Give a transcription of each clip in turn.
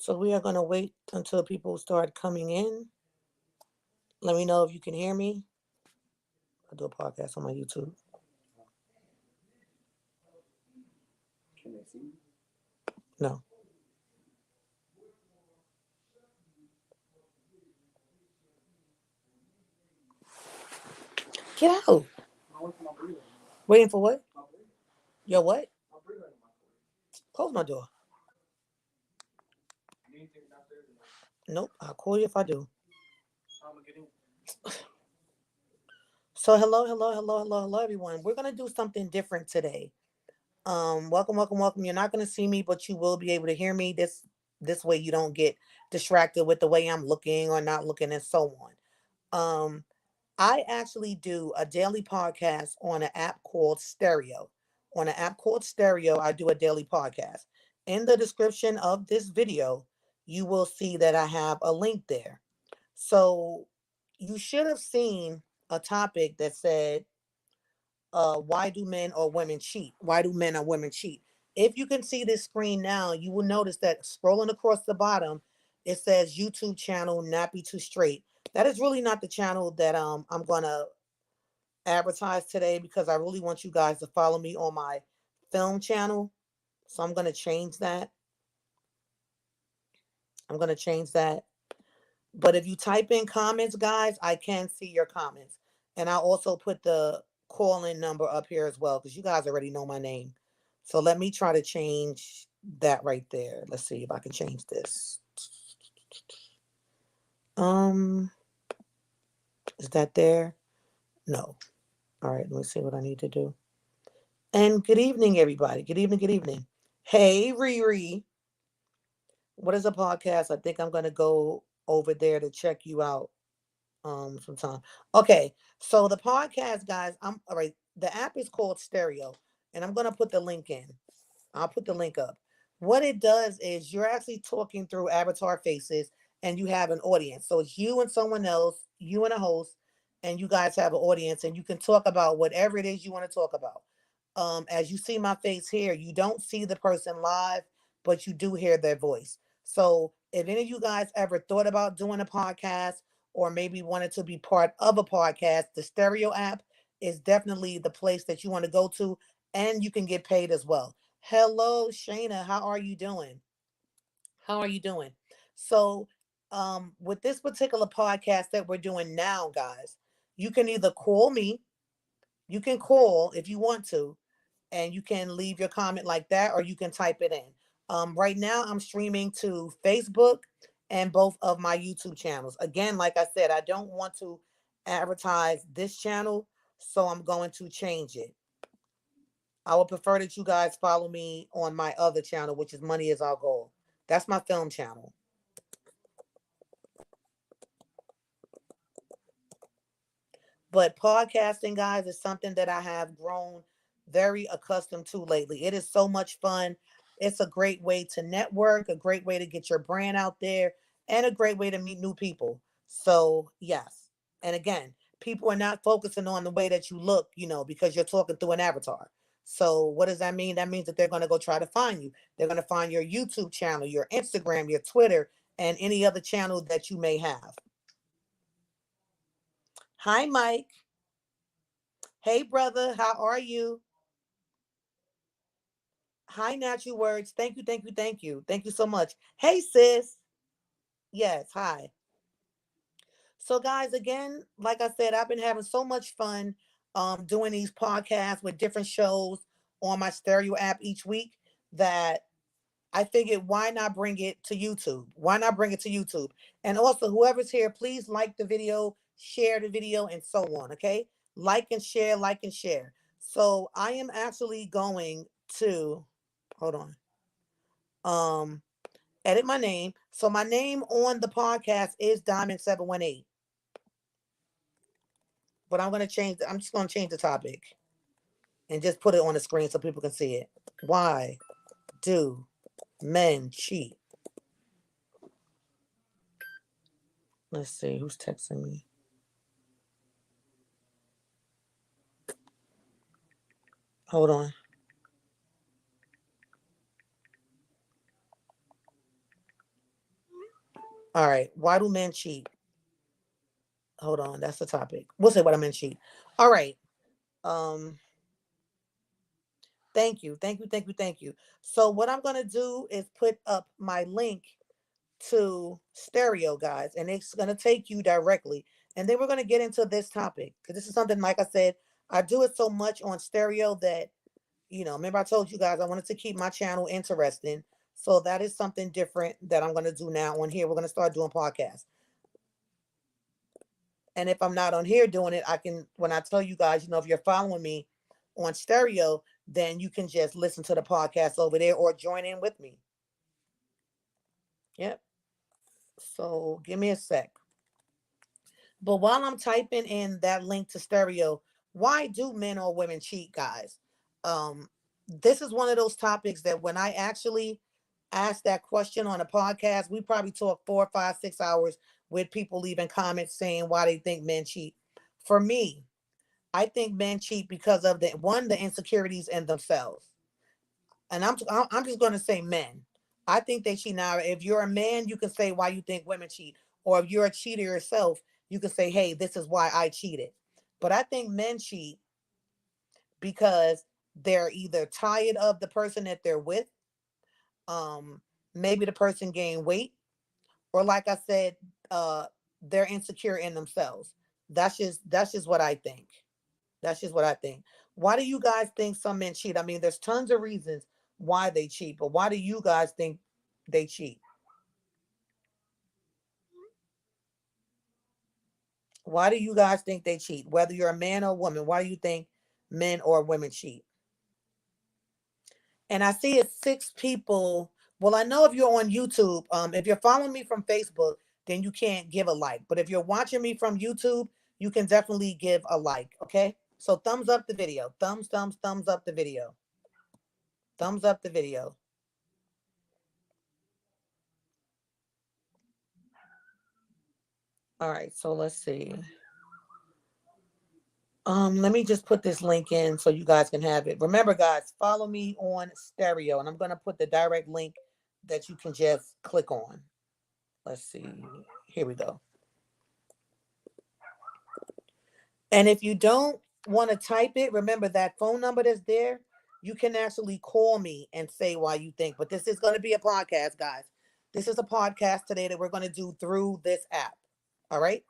So we are going to wait until people start coming in. Let me know if you can hear me. I do a podcast on my YouTube. Can they see? No. Get out. I went for my breathing. Waiting for what? My breathing. Yo, what? My breathing in my cord. Close my door. You ain't taking downstairs or not? Nope. I'll call you if I do. How am I getting? So hello, everyone. We're gonna do something different today. Welcome, welcome, welcome. You're not gonna see me, but you will be able to hear me. This way you don't get distracted with the way I'm looking or not looking and so on. I actually do a daily podcast on an app called Stereo. On an app called Stereo, I do a daily podcast. In the description of this video, you will see that I have a link there. So you should have seen a topic that said, why do men or women cheat? Why do men or women cheat? If you can see this screen now, you will notice that scrolling across the bottom, it says YouTube channel Nappy Too Straight. That is really not the channel that I'm gonna advertise today because I really want you guys to follow me on my film channel. So I'm gonna change that. I'm gonna change that. But if you type in comments, guys, I can see your comments. And I'll also put the call in number up here as well because you guys already know my name. So let me try to change that right there. Let's see if I can change this. Um, is that there? No. All right, let me see what I need to do. And good evening, everybody. Good evening, good evening. Hey, Riri. What is a podcast? I think I'm gonna go over there to check you out sometime. Okay, so the podcast, guys, I'm all right. The app is called Stereo, and I'm gonna put the link in. I'll put the link up. What it does is you're actually talking through avatar faces and you have an audience. So it's you and someone else, you and a host, and you guys have an audience and you can talk about whatever it is you want to talk about. As you see my face here, you don't see the person live, but you do hear their voice. So if any of you guys ever thought about doing a podcast or maybe wanted to be part of a podcast, the Stereo app is definitely the place that you want to go to, and you can get paid as well. Hello, Shayna. How are you doing? How are you doing? So, with this particular podcast that we're doing now, guys, you can either call me, you can call if you want to, and you can leave your comment like that, or you can type it in. Right now, I'm streaming to Facebook and both of my YouTube channels. Again, like I said, I don't want to advertise this channel, so I'm going to change it. I would prefer that you guys follow me on my other channel, which is Money is Our Goal. That's my film channel. But podcasting, guys, is something that I have grown very accustomed to lately. It is so much fun. It's a great way to network, a great way to get your brand out there, and a great way to meet new people. So, yes. And again, people are not focusing on the way that you look, because you're talking through an avatar. So, what does that mean? That means that they're going to go try to find you. They're going to find your YouTube channel, your Instagram, your Twitter, and any other channel that you may have. Hi, Mike. Hey, brother, how are you? Hi, Natural Words. Thank you, thank you, thank you. Thank you so much. Hey, sis. Yes, hi. So, guys, again, like I said, I've been having so much fun doing these podcasts with different shows on my stereo app each week that I figured why not bring it to YouTube? Why not bring it to YouTube? And also, whoever's here, please like the video, share the video, and so on. Okay. Like and share, like and share. So I am actually going to hold on. Um, edit my name. So my name on the podcast is Diamond718. But I'm just gonna change the topic and just put it on the screen so people can see it. Why do men cheat? Let's see who's texting me. Hold on. All right. Why do men cheat? Hold on. That's the topic. We'll say why do men cheat. All right. Um, thank you. Thank you. Thank you. Thank you. So what I'm gonna do is put up my link to stereo, guys, and it's gonna take you directly. And then we're gonna get into this topic. Because this is something, like I said, I do it so much on stereo that, remember I told you guys I wanted to keep my channel interesting. So that is something different that I'm gonna do now on here. We're gonna start doing podcasts. And if I'm not on here doing it, I can, when I tell you guys, if you're following me on stereo, then you can just listen to the podcast over there or join in with me. Yep. So give me a sec. But while I'm typing in that link to stereo, why do men or women cheat, guys? This is one of those topics that when I actually ask that question on a podcast, we probably talk 4, 5, 6 hours with people leaving comments saying why they think men cheat. For me, I think men cheat because of the insecurities in themselves, and I'm just going to say men. I think they cheat. Now, if you're a man, you can say why you think women cheat, or if you're a cheater yourself, you can say, hey, this is why I cheated. But I think men cheat because they're either tired of the person that they're with, um, maybe the person gained weight, or like I said, uh, they're insecure in themselves. That's just what I think. That's just what I think. Why do you guys think some men cheat? I mean, there's tons of reasons why they cheat, but why do you guys think they cheat? Why do you guys think they cheat? Whether you're a man or a woman, why do you think men or women cheat? And I see it's 6 people. Well, I know if you're on YouTube, if you're following me from Facebook, then you can't give a like. But if you're watching me from YouTube, you can definitely give a like. Okay. So thumbs up the video. Thumbs up the video. Thumbs up the video. All right. So let's see. Let me just put this link in so you guys can have it. Remember, guys, follow me on stereo, and I'm gonna put the direct link that you can just click on. Let's see. Here we go. And if you don't want to type it, remember that phone number that's there. You can actually call me and say why you think. But this is going to be a podcast, guys. This is a podcast today that we're going to do through this app. All right,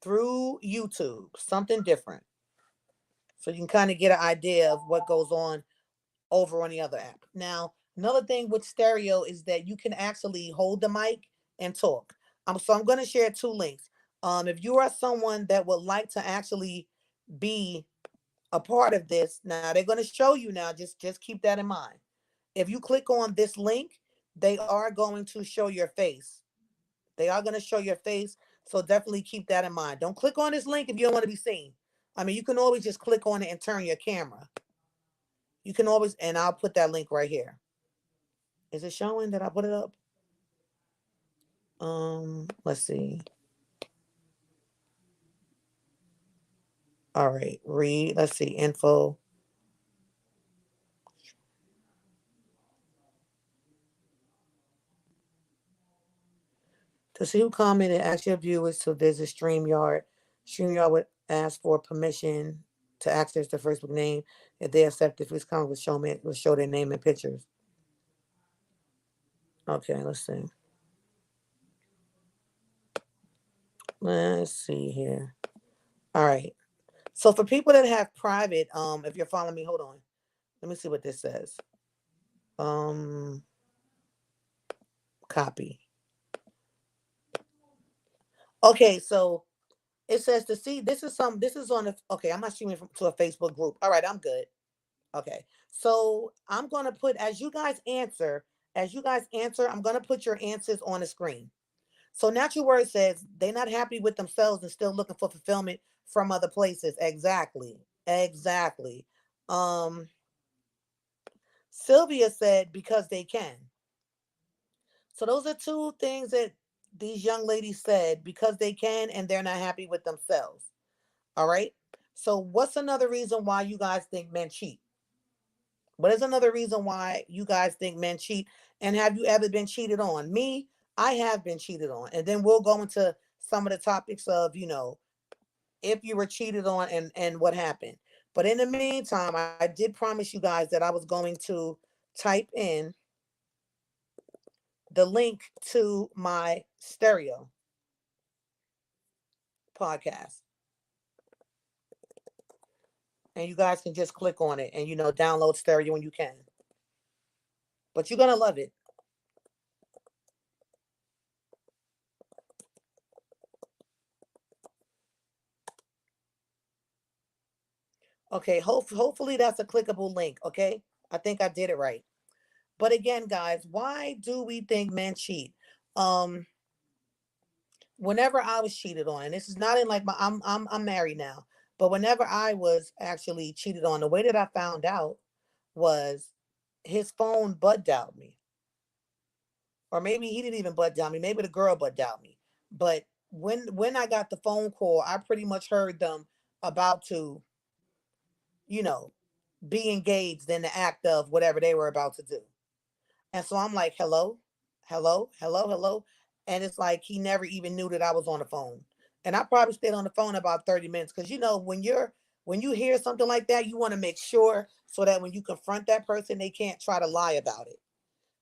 through YouTube, something different, so you can kind of get an idea of what goes on over on the other app. Now, another thing with stereo is that you can actually hold the mic and talk. So I'm going to share 2 links. If you are someone that would like to actually be a part of this, now they're going to show you now. Just keep that in mind. If you click on this link, they are going to show your face. They are going to show your face. So definitely keep that in mind. Don't click on this link if you don't want to be seen. I mean, you can always just click on it and turn your camera. You can always, and I'll put that link right here. Is it showing that I put it up? Let's see. All right, read. Let's see, info. To see who commented, ask your viewers to visit StreamYard. StreamYard would ask for permission to access their Facebook name. If they accept it, please comment will show their name and pictures. Okay, let's see. Let's see here. All right. So for people that have private, if you're following me, hold on. Let me see what this says. Um, copy. Okay, so it says to see. This is on a. Okay, I'm not streaming to a Facebook group. All right, I'm good. Okay, so I'm gonna put as you guys answer. As you guys answer, I'm gonna put your answers on the screen. So Natural Word says they're not happy with themselves and still looking for fulfillment from other places. Exactly. Exactly. Um, Sylvia said because they can. So those are 2 things that these young ladies said because they can and they're not happy with themselves. All right. So what's another reason why you guys think men cheat? What is another reason why you guys think men cheat? And have you ever been cheated on? Me, I have been cheated on. And then we'll go into some of the topics of, if you were cheated on and what happened. But in the meantime, I did promise you guys that I was going to type in the link to my stereo podcast. And you guys can just click on it and, download stereo when you can. But you're going to love it. Okay. Hopefully that's a clickable link. Okay. I think I did it right. But again, guys, why do we think men cheat? Um, Whenever I was cheated on, and this is not in like I'm married now, but whenever I was actually cheated on, the way that I found out was his phone butt dialed me, or maybe he didn't even butt dial me. Maybe the girl butt dialed me. But when I got the phone call, I pretty much heard them about to, you know, be engaged in the act of whatever they were about to do. And so I'm like, hello, hello, hello, hello. And it's like he never even knew that I was on the phone. And I probably stayed on the phone about 30 minutes because when you hear something like that, you want to make sure so that when you confront that person, they can't try to lie about it.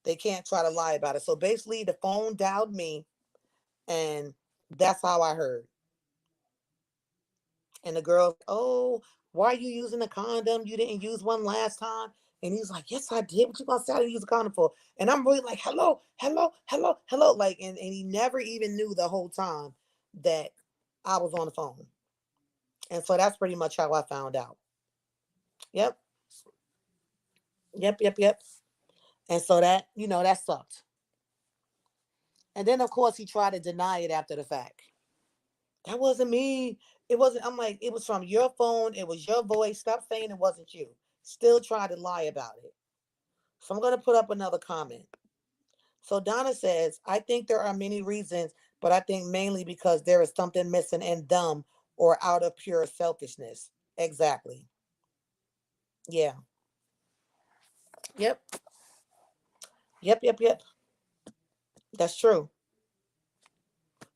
They can't try to lie about it. So basically the phone dialed me and that's how I heard. And the girl's like, oh, why are you using a condom? You didn't use one last time. And he's like, yes, I did. What you gonna say I didn't use a condom for? And I'm really like, hello, hello, hello, hello. Like, and he never even knew the whole time that I was on the phone. And so that's pretty much how I found out. Yep, yep, yep, yep. And so that sucked. And then of course he tried to deny it after the fact. That wasn't me. It wasn't. I'm like, it was from your phone. It was your voice. Stop saying it wasn't you. Still try to lie about it. So I'm going to put up another comment. So Donna says, I think there are many reasons, but I think mainly because there is something missing in them or out of pure selfishness. Exactly. Yeah. Yep. Yep. Yep. Yep. That's true.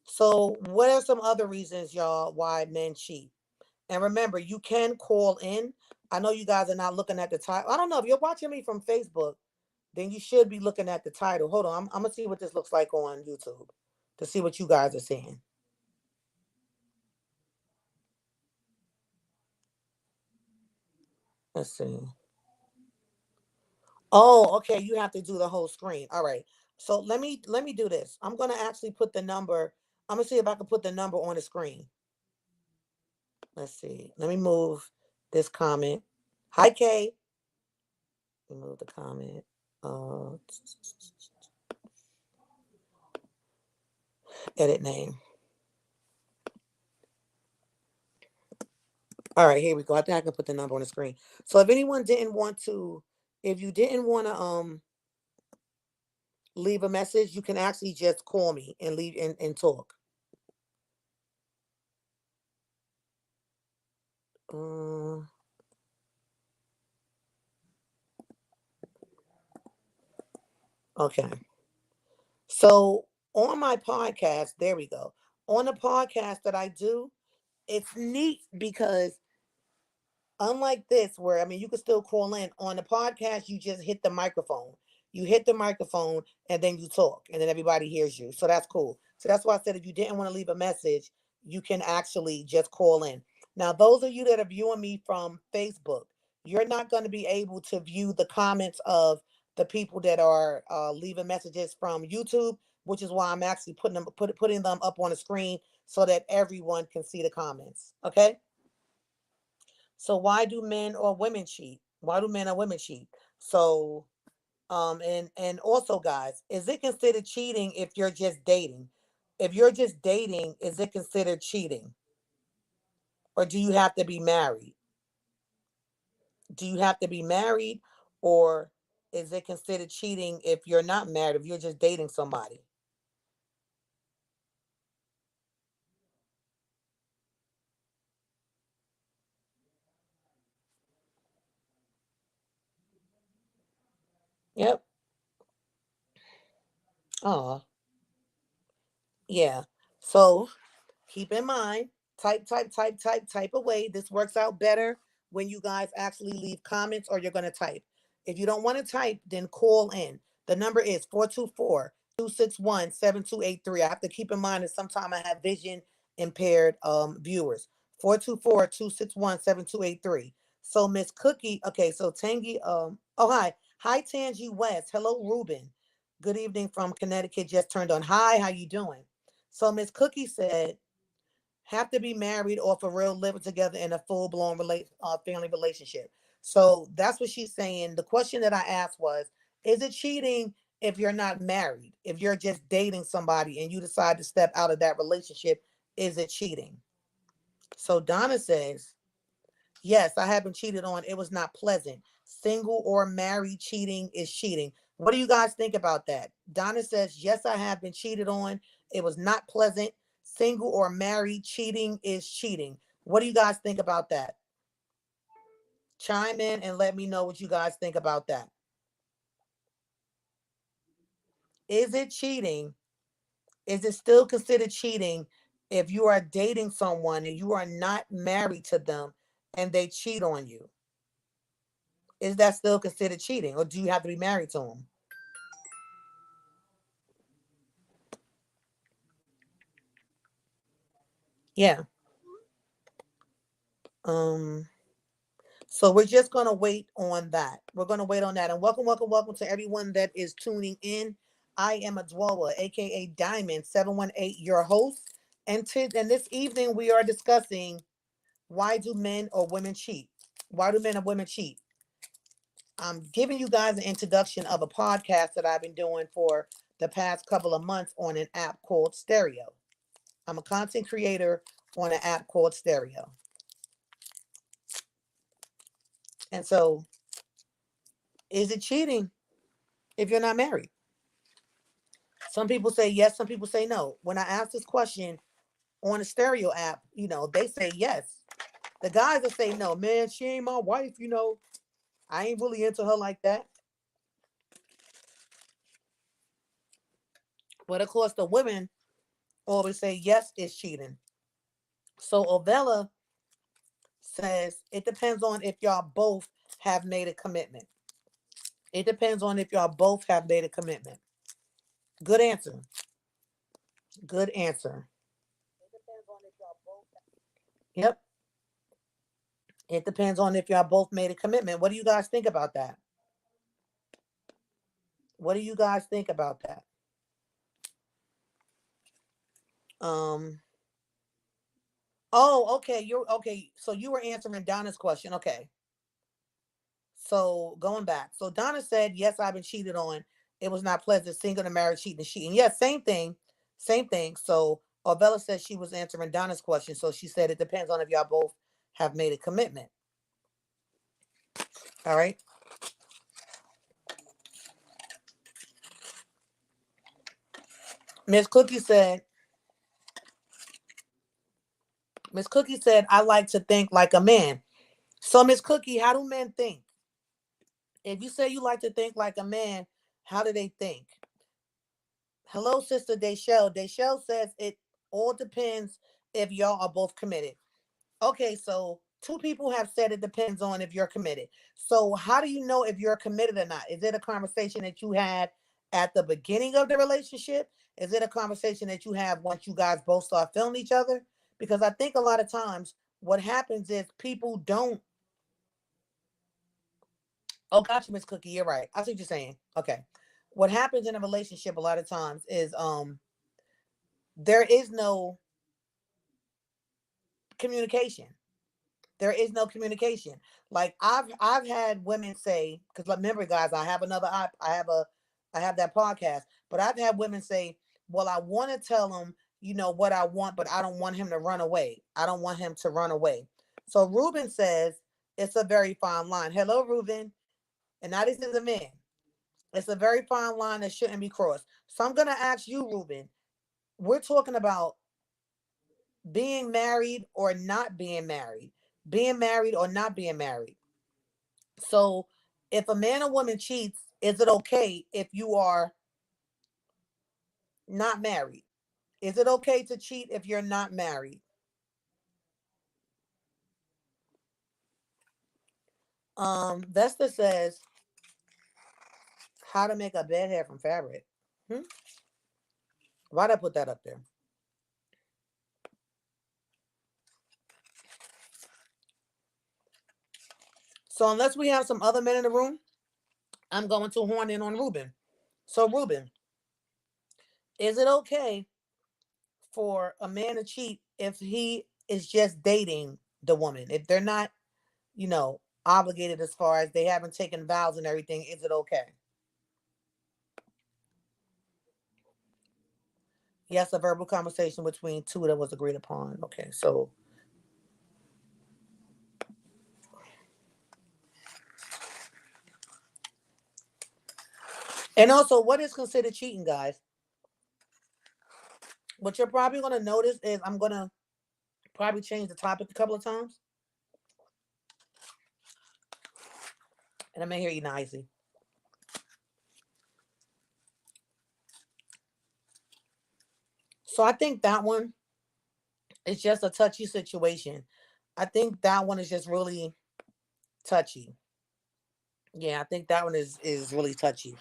So, what are some other reasons, y'all, why men cheat? And remember, you can call in. I know you guys are not looking at the title. I don't know if you're watching me from Facebook, then you should be looking at the title. Hold on, I'm gonna see what this looks like on YouTube to see what you guys are seeing. Let's see. Oh, okay. You have to do the whole screen. All right. So let me do this. I'm gonna actually put the number. I'm gonna see if I can put the number on the screen. Let's see. Let me move this comment. Hi, Kay. Remove the comment. Uh, Edit name. All right, here we go. I think I can put the number on the screen. So if you didn't want to leave a message, you can actually just call me and leave and talk. Uh, okay. So on my podcast, there we go. On the podcast that I do, it's neat because unlike this, where I mean, you can still call in on the podcast, you just hit the microphone. You hit the microphone and then you talk, and then everybody hears you. So that's cool. So that's why I said if you didn't want to leave a message, you can actually just call in. Now, those of you that are viewing me from Facebook, you're not going to be able to view the comments of the people that are leaving messages from YouTube, which is why I'm actually putting them up on the screen so that everyone can see the comments. Okay. So why do men or women cheat? Why do men or women cheat? So and also guys, is it considered cheating if you're just dating? If you're just dating, is it considered cheating? Or do you have to be married? Do you have to be married or is it considered cheating if you're not married, if you're just dating somebody? Yep. Oh. Yeah. So keep in mind, type away. This works out better when you guys actually leave comments or you're going to type. If you don't want to type, then call in. The number is 424-261-7283. I have to keep in mind that sometimes I have vision impaired viewers. 424-261-7283. So Miss Cookie, okay, so Tangy, oh hi. Hi Tangy West. Hello, Ruben. Good evening from Connecticut. Just turned on. Hi, how you doing? So Miss Cookie said, have to be married or for real living together in a full-blown family relationship. So that's what she's saying. The question that I asked was, is it cheating if you're not married? If you're just dating somebody and you decide to step out of that relationship, is it cheating? So Donna says, yes, I have been cheated on. It was not pleasant. Single or married cheating is cheating. What do you guys think about that? Donna says, yes, I have been cheated on. It was not pleasant. Single or married cheating is cheating. What do you guys think about that? Chime in and let me know what you guys think about that. Is it cheating? Is it still considered cheating if you are dating someone and you are not married to them and they cheat on you? Is that still considered cheating or do you have to be married to them? Yeah. Um, so we're just gonna wait on that. We're gonna wait on that. And welcome to everyone that is tuning in. I am Adwoa, aka Diamond 718, your host. And this evening we are discussing, why do men or women cheat? Why do men or women cheat? I'm giving you guys an introduction of a podcast that I've been doing for the past couple of months on an app called Stereo. I'm a content creator on an app called Stereo. And so, is it cheating if you're not married? Some people say yes, some people say no. When I ask this question on the Stereo app, they say yes. The guys that say no, man, she ain't my wife, I ain't really into her like that. But of course, the women always say yes, it's cheating. So Ovella says it depends on if y'all both have made a commitment. It depends on if y'all both have made a commitment. Good answer. Good answer. Yep. It depends on if y'all both made a commitment. What do you guys think about that? What do you guys think about that? Um. Oh, okay. You're okay. So you were answering Donna's question. Okay. So going back. So Donna said, "Yes, I've been cheated on. It was not pleasant. Single and married, cheating and cheating. Yes, same thing. Same thing." So Orvella said she was answering Donna's question. So she said it depends on if y'all both have made a commitment. All right. Miss Cookie said. Miss Cookie said, "I like to think like a man." So Miss Cookie, how do men think? If you say you like to think like a man, how do they think? Hello, Sister Deshelle. Deshelle says it all depends if y'all are both committed. Okay, so two people have said it depends on if you're committed. So how do you know if you're committed or not? Is it a conversation that you had at the beginning of the relationship? Is it a conversation that you have once you guys both start feeling each other? Because I think a lot of times what happens is people don't. Oh, gotcha, Miss Cookie. You're right. I see what you're saying. Okay. What happens in a relationship a lot of times is there is no communication. There is no communication. Like I've had women say, because remember, guys, I have that podcast, but I've had women say, "Well, I want to tell him, what I want, but I don't want him to run away. I don't want him to run away." So Ruben says it's a very fine line. Hello, Ruben, and now this is a man. It's a very fine line that shouldn't be crossed. So I'm gonna ask you, Ruben. We're talking about being married or not being married, being married or not being married. So if a man or woman cheats, is it okay if you are not married? Is it okay to cheat if you're not married? Vesta says how to make a bed hair from fabric. Hmm? Why'd I put that up there? So unless we have some other men in the room, I'm going to horn in on Ruben. So Ruben, is it okay for a man to cheat if he is just dating the woman? If they're not, obligated as far as they haven't taken vows and everything, is it okay? Yes, a verbal conversation between two that was agreed upon. Okay, so and also what is considered cheating, guys? What you're probably gonna notice is I'm gonna probably change the topic a couple of times. And I may hear you nicely. So I think that one is just a touchy situation. I think that one is just really touchy. Yeah, I think that one is really touchy.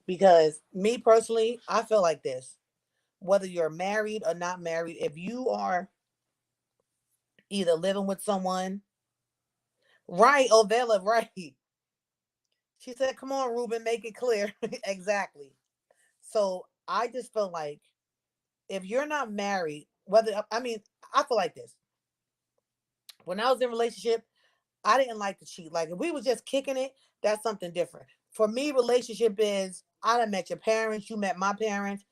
Because me personally, I feel like this. Whether you're married or not married, if you are either living with someone, right, Ovella, right. She said, come on, Ruben, make it clear. Exactly. So I just feel like if you're not married, I feel like this. When I was in a relationship, I didn't like to cheat. Like if we was just kicking it, that's something different. For me, relationship is I done met your parents, you met my parents,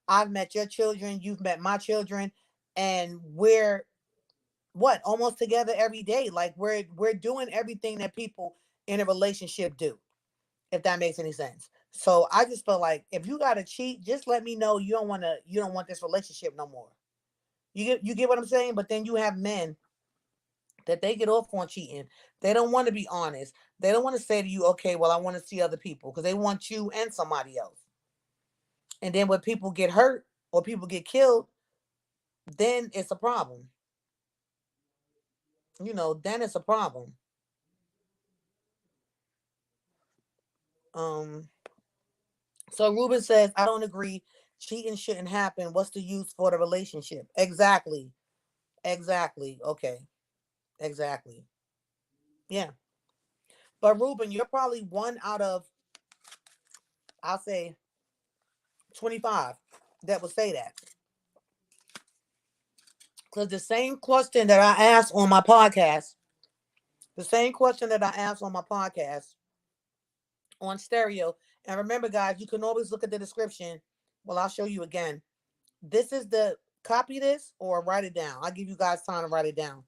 I've met your children, you've met my children, and we're what almost together every day. Like we're doing everything that people in a relationship do, if that makes any sense. So I just feel like if you gotta cheat, just let me know you don't want this relationship no more. You get what I'm saying? But then you have men that they get off on cheating. They don't want to be honest. They don't want to say to you, okay, well, I want to see other people because they want you and somebody else. And then when people get hurt or people get killed, then it's a problem. Then it's a problem. Um, so Ruben says, I don't agree. Cheating shouldn't happen. What's the use for the relationship? Exactly. Exactly. Okay. Exactly. Yeah. But Ruben, you're probably one out of, I'll say, 25 that would say that. Because the same question that I asked on my podcast, the same question that I asked on my podcast on stereo, and remember, guys, you can always look at the description. Well, I'll show you again. This is the copy this or write it down. I'll give you guys time to write it down.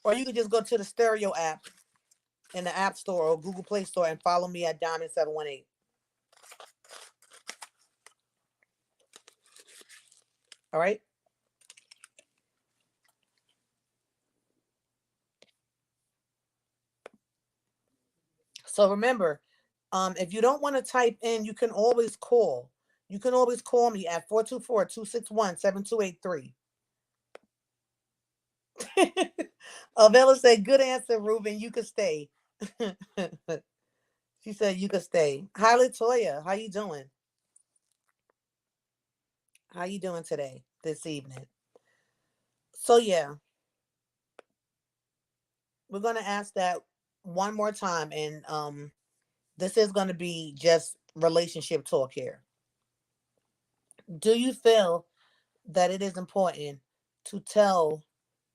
Or you can just go to the stereo app in the App Store or Google Play Store and follow me at Diamond718. All right. So remember, if you don't want to type in, you can always call. You can always call me at 424-261-7283. Avella said, good answer, Ruben. You could stay. She said you could stay. Hi, Latoya. How you doing? How you doing today, this evening? So yeah, we're gonna ask that one more time, and this is gonna be just relationship talk here. Do you feel that it is important to tell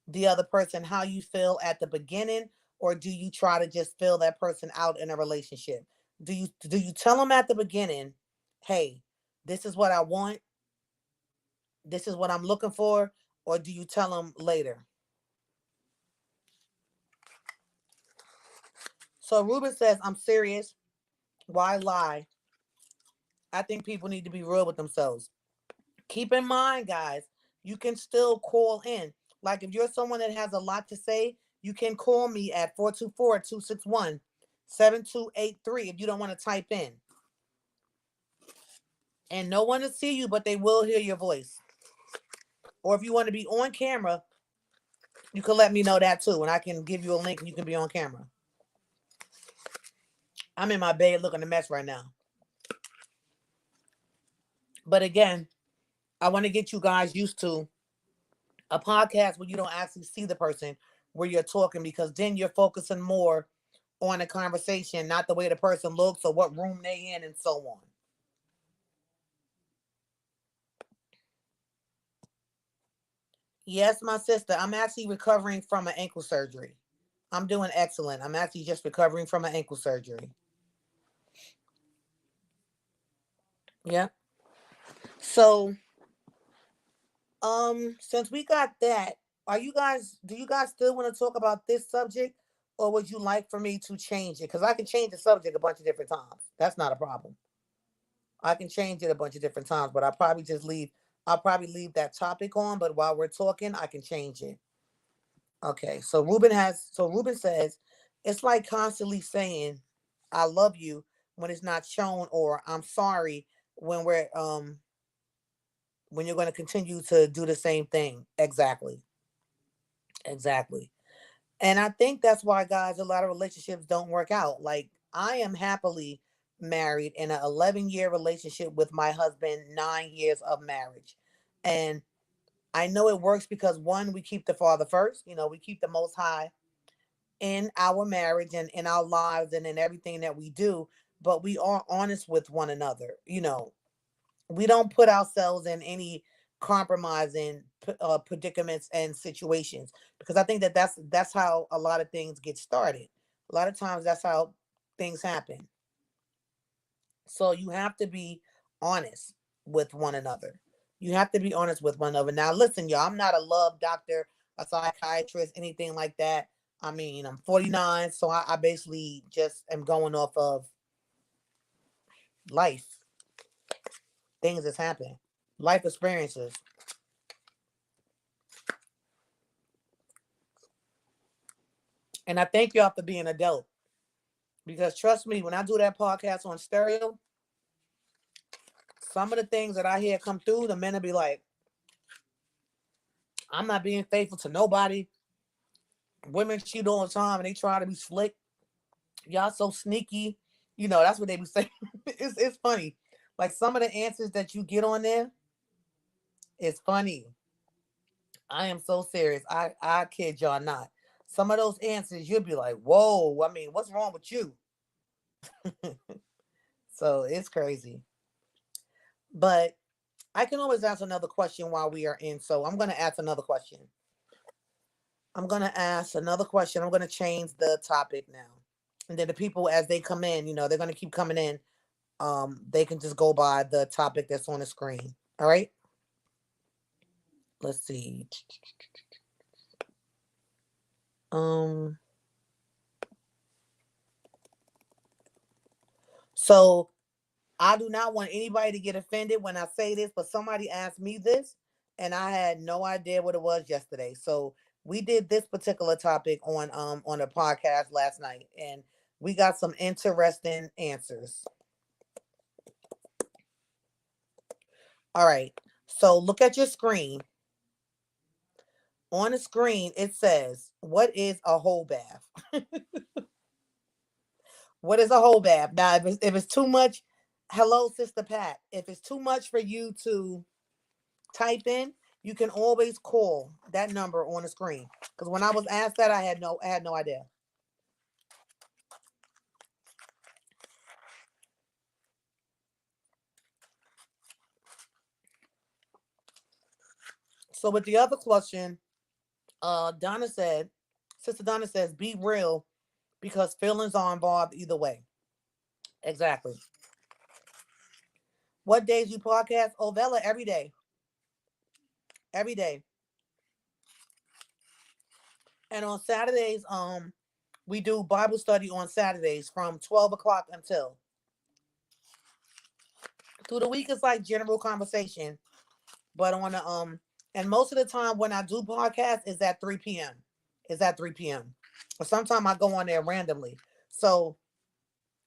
the other person how you feel at the beginning, or do you try to just fill that person out in a relationship? Do you tell them at the beginning, hey, this is what I want, this is what I'm looking for, or do you tell them later? So Ruben says, I'm serious. Why lie? I think people need to be real with themselves. Keep in mind, guys, you can still call in. Like if you're someone that has a lot to say, you can call me at 424-261-7283 if you don't want to type in. And no one will see you, but they will hear your voice. Or if you want to be on camera, you can let me know that too, and I can give you a link and you can be on camera. I'm in my bed looking a mess right now. But again, I want to get you guys used to a podcast where you don't actually see the person where you're talking, because then you're focusing more on the conversation, not the way the person looks or what room they in and so on. Yes, my sister, I'm actually recovering from an ankle surgery. I'm doing excellent. I'm actually just recovering from an ankle surgery. Yeah. So, since we got that, do you guys still want to talk about this subject, or would you like for me to change it? Because I can change the subject a bunch of different times. That's not a problem. I can change it a bunch of different times, but I'll probably leave that topic on, but while we're talking, I can change it. Okay. So Ruben says it's like constantly saying I love you when it's not shown, or I'm sorry when when you're going to continue to do the same thing. Exactly. Exactly. And I think that's why, guys, a lot of relationships don't work out. Like, I am happily married in an 11-year relationship with my husband, 9 years of marriage. And I know it works because, one, we keep the Father first. We keep the Most High in our marriage and in our lives and in everything that we do. But we are honest with one another. We don't put ourselves in any compromising predicaments and situations, because I think that that's how a lot of things get started. A lot of times that's how things happen. So you have to be honest with one another. You have to be honest with one another. Now, listen, y'all, I'm not a love doctor, a psychiatrist, anything like that. I mean, I'm 49, so I basically just am going off of life, things that's happened, life experiences. And I thank y'all for being adult. Because trust me, when I do that podcast on stereo, some of the things that I hear come through, the men will be like, I'm not being faithful to nobody. Women cheat all the time and they try to be slick. Y'all so sneaky. That's what they be saying. It's funny. Like, some of the answers that you get on there is funny. I am so serious. I kid y'all not. Some of those answers you'll be like, whoa, I mean, what's wrong with you? So it's crazy. But I can always ask another question while we are in. So I'm going to ask another question. I'm going to ask another question. I'm going to change the topic now. And then the people, as they come in, they're going to keep coming in. They can just go by the topic that's on the screen. All right. Let's see. Um, so I do not want anybody to get offended when I say this, but somebody asked me this and I had no idea what it was yesterday. So we did this particular topic on a podcast last night, and we got some interesting answers. All right. So look at your screen. On the screen it says, what is a whole bath? What is a whole bath? Now, if it's too much, hello, Sister Pat. If it's too much for you to type in, you can always call that number on the screen. Because when I was asked that, I had no idea. So with the other question, Donna said, Sister Donna says, be real because feelings are involved either way. Exactly. What days you podcast? Ovella every day. Every day. And on Saturdays, we do Bible study on Saturdays from 12 o'clock until. Through the week it's like general conversation. But on the and most of the time when I do podcast is at 3 p.m. Is at 3 p.m. Or sometimes I go on there randomly. So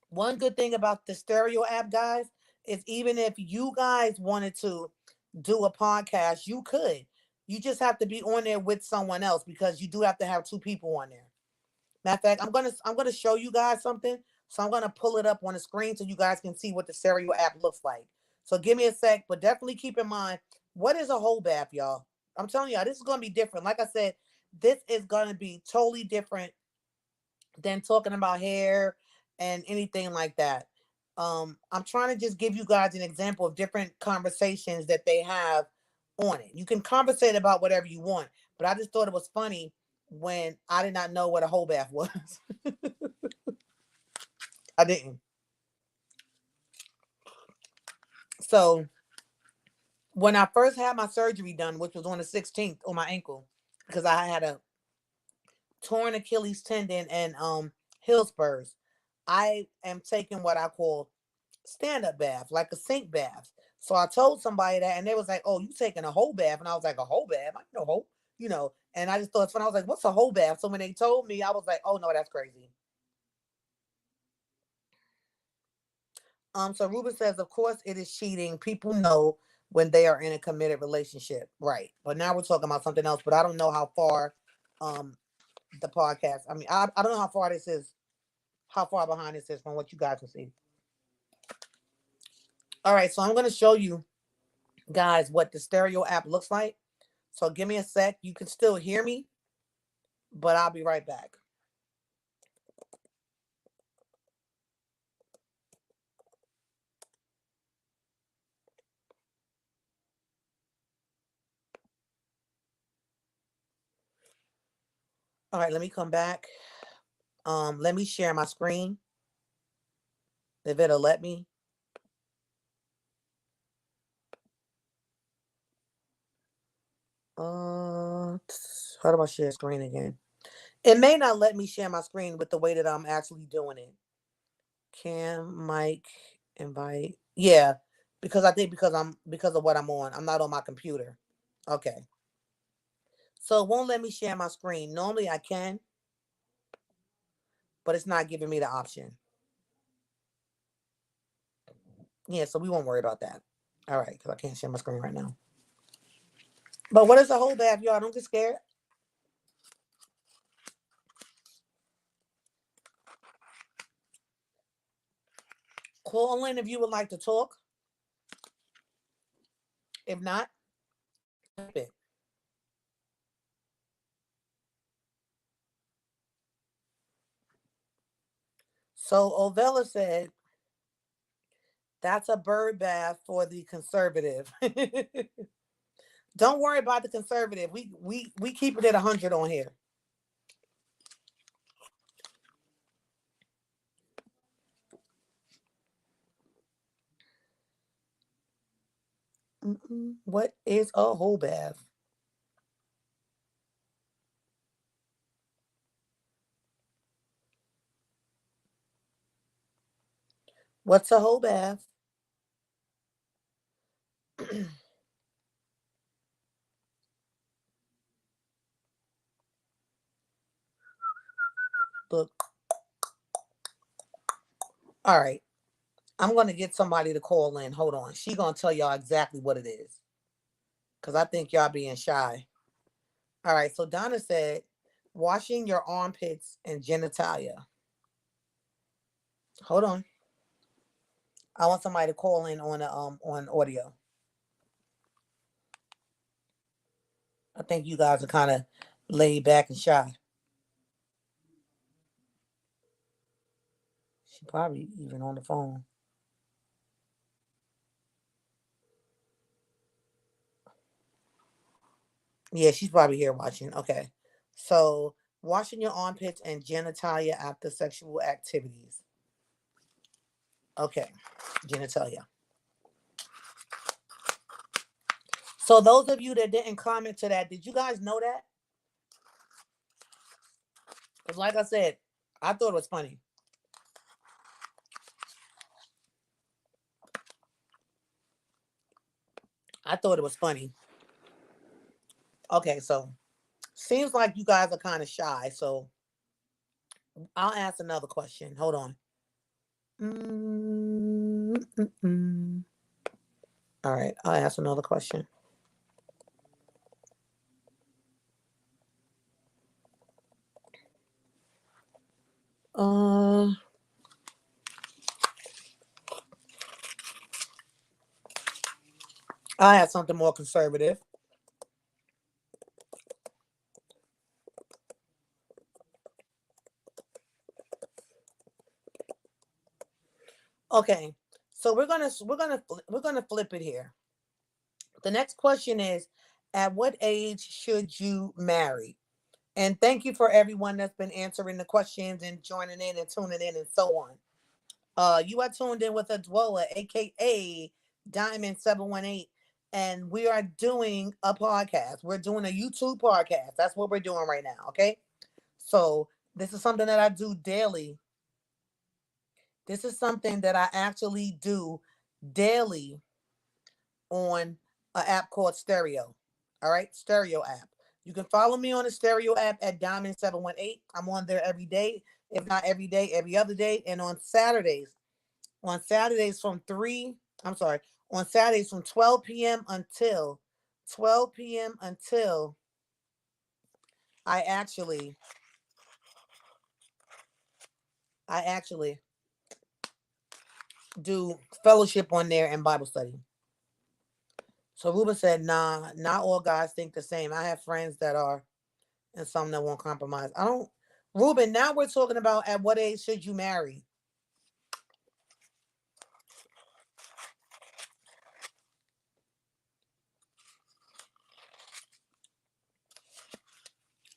one good thing about the stereo app, guys, It's even if you guys wanted to do a podcast, you could. You just have to be on there with someone else because you do have to have two people on there. Matter of fact, I'm gonna show you guys something. So I'm gonna pull it up on the screen so you guys can see what the Stereo app looks like. So give me a sec, but definitely keep in mind what is a whole bath, y'all. I'm telling y'all, this is gonna be different. Like I said, this is gonna be totally different than talking about hair and anything like that. I'm trying to just give you guys an example of different conversations that they have on it. You can conversate about whatever you want, but I just thought it was funny when I did not know what a whole bath was. I didn't. So when I first had my surgery done, which was on the 16th on my ankle, because I had a torn Achilles tendon and heel spurs, I am taking what I call stand up bath, like a sink bath. So I told somebody that, and they was like, "Oh, you taking a whole bath?" And I was like, "A whole bath? I know whole, you know." And I just thought it's fun. I was like, "What's a whole bath?" So when they told me, I was like, "Oh no, that's crazy." So Ruben says, "Of course it is cheating. People know when they are in a committed relationship, right?" But now we're talking about something else. But I don't know how far um the podcast. I mean, I don't know how far this is, how far behind this is from what you guys can see. All right, so I'm gonna show you guys what the Stereo app looks like. So give me a sec. You can still hear me, but I'll be right back. All right, let me come back. Let me share my screen if it'll let me. How do I share screen again? It may not let me share my screen with the way that I'm actually doing it. Cam, mic, invite. Yeah, because I think because of what I'm on. I'm not on my computer. Okay. So it won't let me share my screen. Normally I can, but it's not giving me the option. Yeah, so we won't worry about that. All right, because I can't share my screen right now. But what is the whole bath, y'all? Don't get scared. Call in if you would like to talk. If not, type it. So Ovella said, that's a bird bath for the conservative. Don't worry about the conservative. We keep it at 100 on here. What is a whole bath? What's a whole bath? Look, all right. I'm gonna get somebody to call in. Hold on. She gonna tell y'all exactly what it is. Cause I think y'all being shy. All right. So Donna said, washing your armpits and genitalia. Hold on. I want somebody to call in on audio. I think you guys are kind of laid back and shy. She probably even on the phone. Yeah, she's probably here watching. Okay. So washing your armpits and genitalia after sexual activities. Okay. Genitalia. So those of you that didn't comment to that, did you guys know that? Because like I said, I thought it was funny. I thought it was funny. Okay, so seems like you guys are kind of shy. So I'll ask another question. Hold on. Mm-mm-mm. All right, I'll ask another question. Uh, I have something more conservative. Okay, so we're gonna flip it here. The next question is, at what age should you marry? And thank you for everyone that's been answering the questions and joining in and tuning in and so on. You are tuned in with Adwoa, aka Diamond 718, and we are doing a podcast. We're doing a YouTube podcast. That's what we're doing right now. Okay, so this is something that I do daily. This is something that I actually do daily on an app called Stereo. All right, Stereo app. You can follow me on the Stereo app at Diamond 718. I'm on there every day, if not every day, every other day, and on Saturdays from 3, I'm sorry, on Saturdays from 12 p.m. until 12 p.m. until I actually I actually do fellowship on there and Bible study. So Ruben said, nah, not all guys think the same. I have friends that are and some that won't compromise. I don't Ruben, now we're talking about at what age should you marry?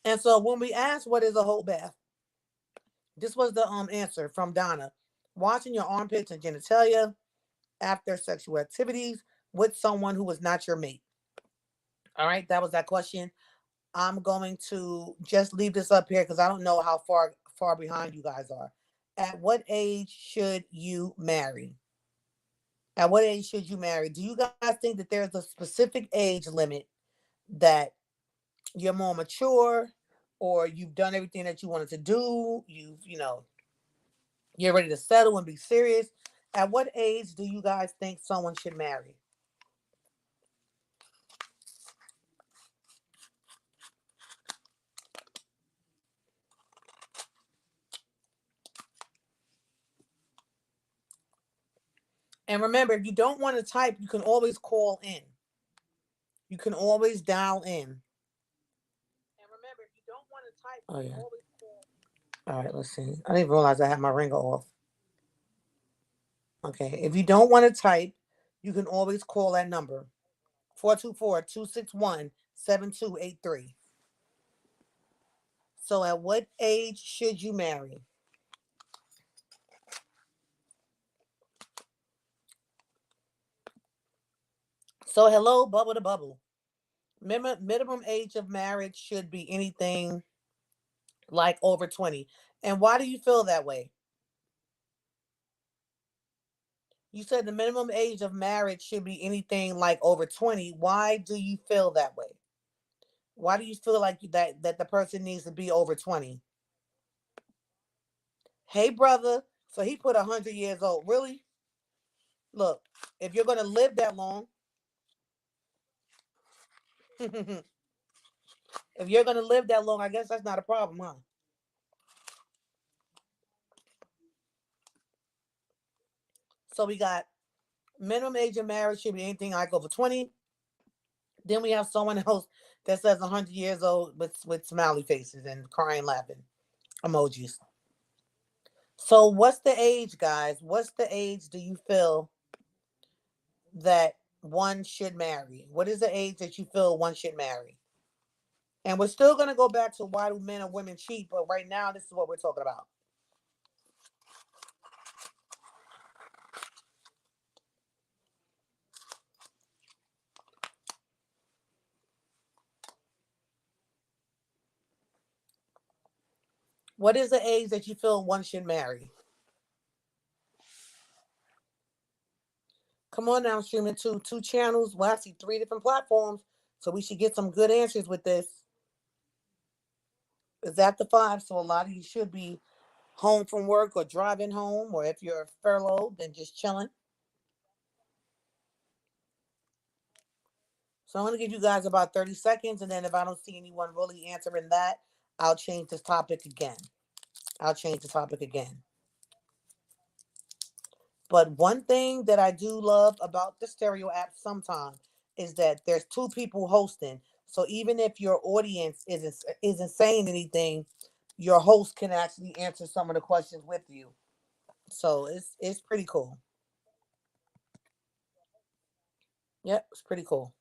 And so when we asked what is a whole bath, this was the answer from Donna. Washing your armpits and genitalia after sexual activities with someone who is not your mate. All right, that was that question. I'm going to just leave this up here because I don't know how far behind you guys are. At what age should you marry? At what age should you marry? Do you guys think that there's a specific age limit that you're more mature or you've done everything that you wanted to do? You're ready to settle and be serious. At what age do you guys think someone should marry? And remember, if you don't want to type, you can always call in. You can always dial in. And remember, if you don't want to type, oh, yeah. Always call. All right, let's see. I didn't realize I had my ringer off. Okay, if you don't want to type, you can always call that number 424-261-7283. So, at what age should you marry? So, hello, bubble to bubble. Minimum age of marriage should be anything like over 20. And why do you feel that way? You said the minimum age of marriage should be anything like over 20. Why do you feel that way? Why do you feel like that the person needs to be over 20? Hey brother, so he put 100 years old. Really? Look, if you're going to live that long, if you're going to live that long, I guess that's not a problem, huh? So we got minimum age of marriage should be anything like over 20. Then we have someone else that says 100 years old with smiley faces and crying, laughing emojis. So, what's the age, guys? What's the age do you feel that one should marry? What is the age that you feel one should marry? And we're still going to go back to why do men and women cheat, but right now, this is what we're talking about. What is the age that you feel one should marry? Come on now, streaming two channels. Well, I see 3 different platforms, so we should get some good answers with this. It's after 5, so a lot of you should be home from work or driving home, or if you're furloughed, then just chilling. So I'm going to give you guys about 30 seconds, and then if I don't see anyone really answering that, I'll change this topic again. I'll change the topic again. But one thing that I do love about the stereo app sometimes is that there's two people hosting. So even if your audience isn't saying anything, your host can actually answer some of the questions with you. So it's pretty cool. Yep, it's pretty cool.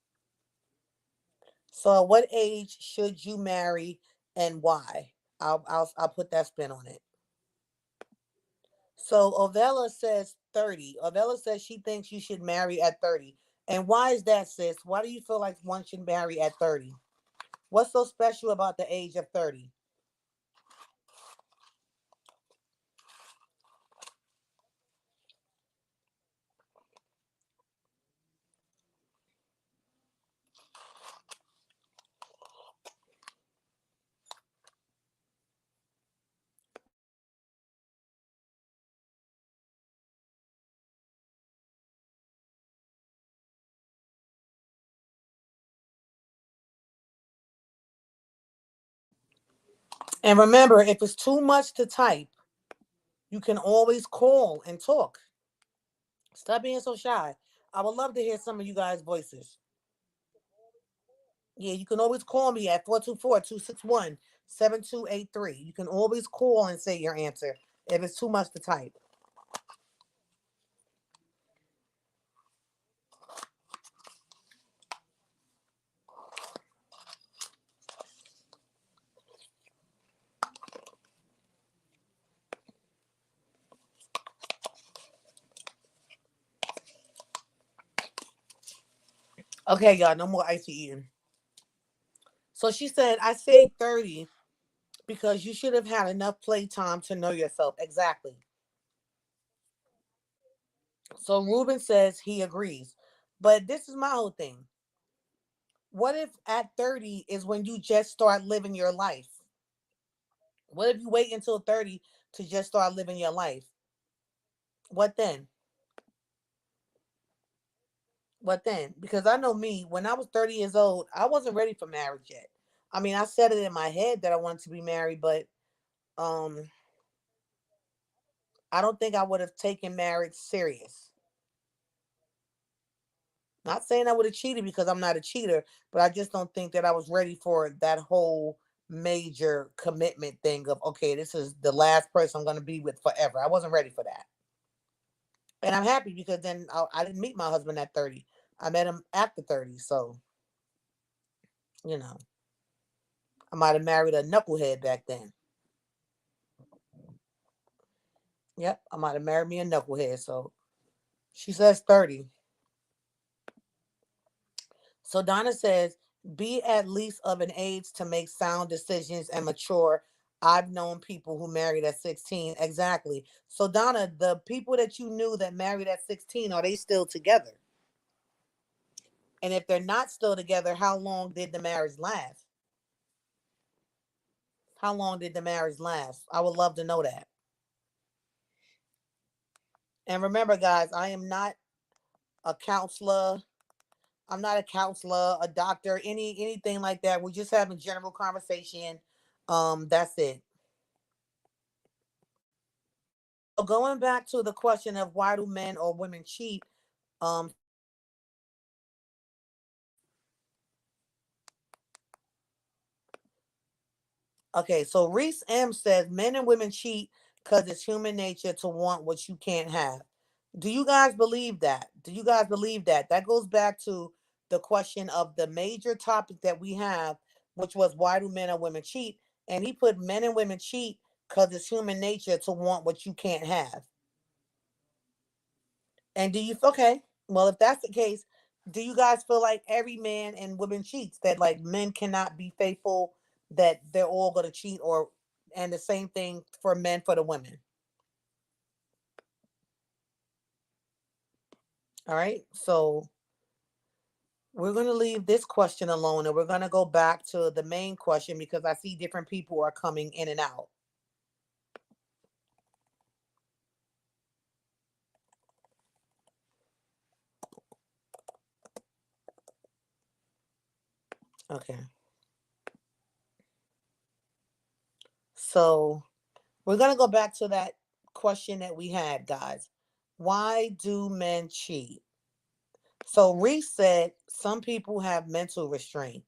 So at what age should you marry and why? I'll put that spin on it. So Ovella says 30. Ovella says she thinks you should marry at 30. And why is that, sis? Why do you feel like one should marry at 30? What's so special about the age of 30? And remember, if it's too much to type, you can always call and talk. Stop being so shy. I would love to hear some of you guys' voices. Yeah, you can always call me at 424-261-7283. You can always call and say your answer if it's too much to type. Okay, y'all, no more icy eating. So she said, I say 30 because you should have had enough playtime to know yourself. Exactly. So Ruben says he agrees. But this is my whole thing. What if at 30 is when you just start living your life? What if you wait until 30 to just start living your life? What then? What then? Because I know me, when I was 30 years old, I wasn't ready for marriage yet. I mean, I said it in my head that I wanted to be married, but um I don't think I would have taken marriage serious. Not saying I would have cheated because I'm not a cheater, but I just don't think that I was ready for that whole major commitment thing of, okay, this is the last person I'm going to be with forever. I wasn't ready for that. And I'm happy because then I didn't meet my husband at 30. I met him after 30. So, you know, I might have married a knucklehead back then. Yep, I might have married me a knucklehead. So she says 30. So Donna says, be at least of an age to make sound decisions and mature. I've known people who married at 16. Exactly. So Donna, the people that you knew that married at 16, are they still together? And if they're not still together, how long did the marriage last? How long did the marriage last? I would love to know that. And remember, guys, I am not a counselor. I'm not a counselor, a doctor, anything like that. We're just having general conversation. That's it. So going back to the question of why do men or women cheat, um, okay, so Reese M says men and women cheat because it's human nature to want what you can't have. Do you guys believe that? Do you guys believe that? That goes back to the question of the major topic that we have, which was why do men and women cheat? And he put men and women cheat because it's human nature to want what you can't have. And do you okay? Well, if that's the case, do you guys feel like every man and woman cheats? That like men cannot be faithful, that they're all gonna cheat, or and the same thing for men for the women. All right. So we're gonna leave this question alone and we're gonna go back to the main question because I see different people are coming in and out. Okay. So we're gonna go back to that question that we had, guys. Why do men cheat? So Reese said some people have mental restraint.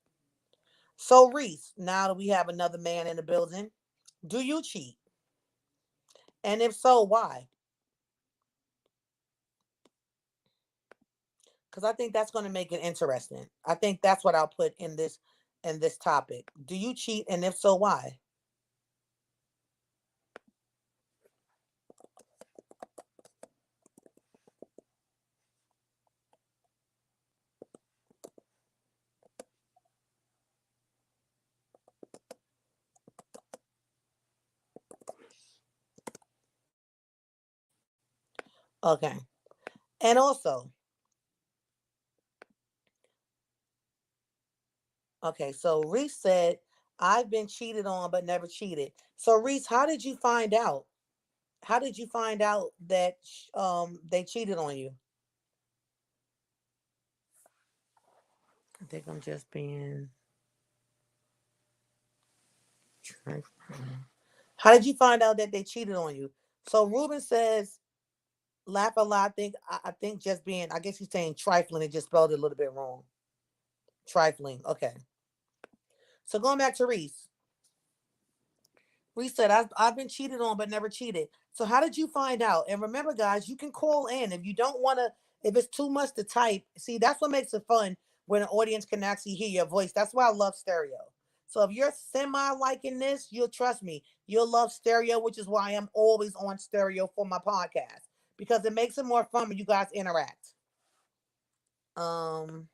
So Reese, now that we have another man in the building, do you cheat? And if so, why? Because I think that's going to make it interesting. I think that's what I'll put in this topic. Do you cheat, and if so, why? Okay. And also, okay, so Reese said, I've been cheated on but never cheated. So Reese, how did you find out? How did you find out that they cheated on you? I think I'm just being How did you find out that they cheated on you? So Ruben says, laugh a lot. I think just being, I guess he's saying trifling and just spelled it a little bit wrong. Trifling. Okay. So going back to Reese. Reese said, I've been cheated on but never cheated. So how did you find out? And remember, guys, you can call in if you don't want to, if it's too much to type. See, that's what makes it fun when an audience can actually hear your voice. That's why I love stereo. So if you're semi liking this, you'll trust me. You'll love stereo, which is why I'm always on stereo for my podcast because it makes it more fun when you guys interact. Um,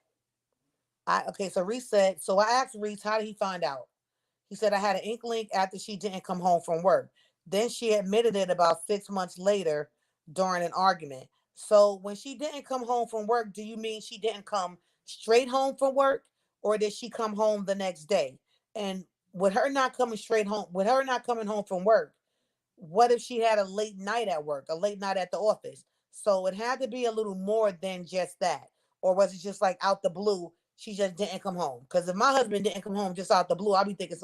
I okay. So Reese said. So I asked Reese, how did he find out? He said, I had an inkling after she didn't come home from work. Then she admitted it about 6 months later during an argument. So when she didn't come home from work, do you mean she didn't come straight home from work or did she come home the next day? And with her not coming straight home, with her not coming home from work, what if she had a late night at work, a late night at the office? So it had to be a little more than just that. Or was it just like out the blue, she just didn't come home? Because if my husband didn't come home just out the blue, I'd be thinking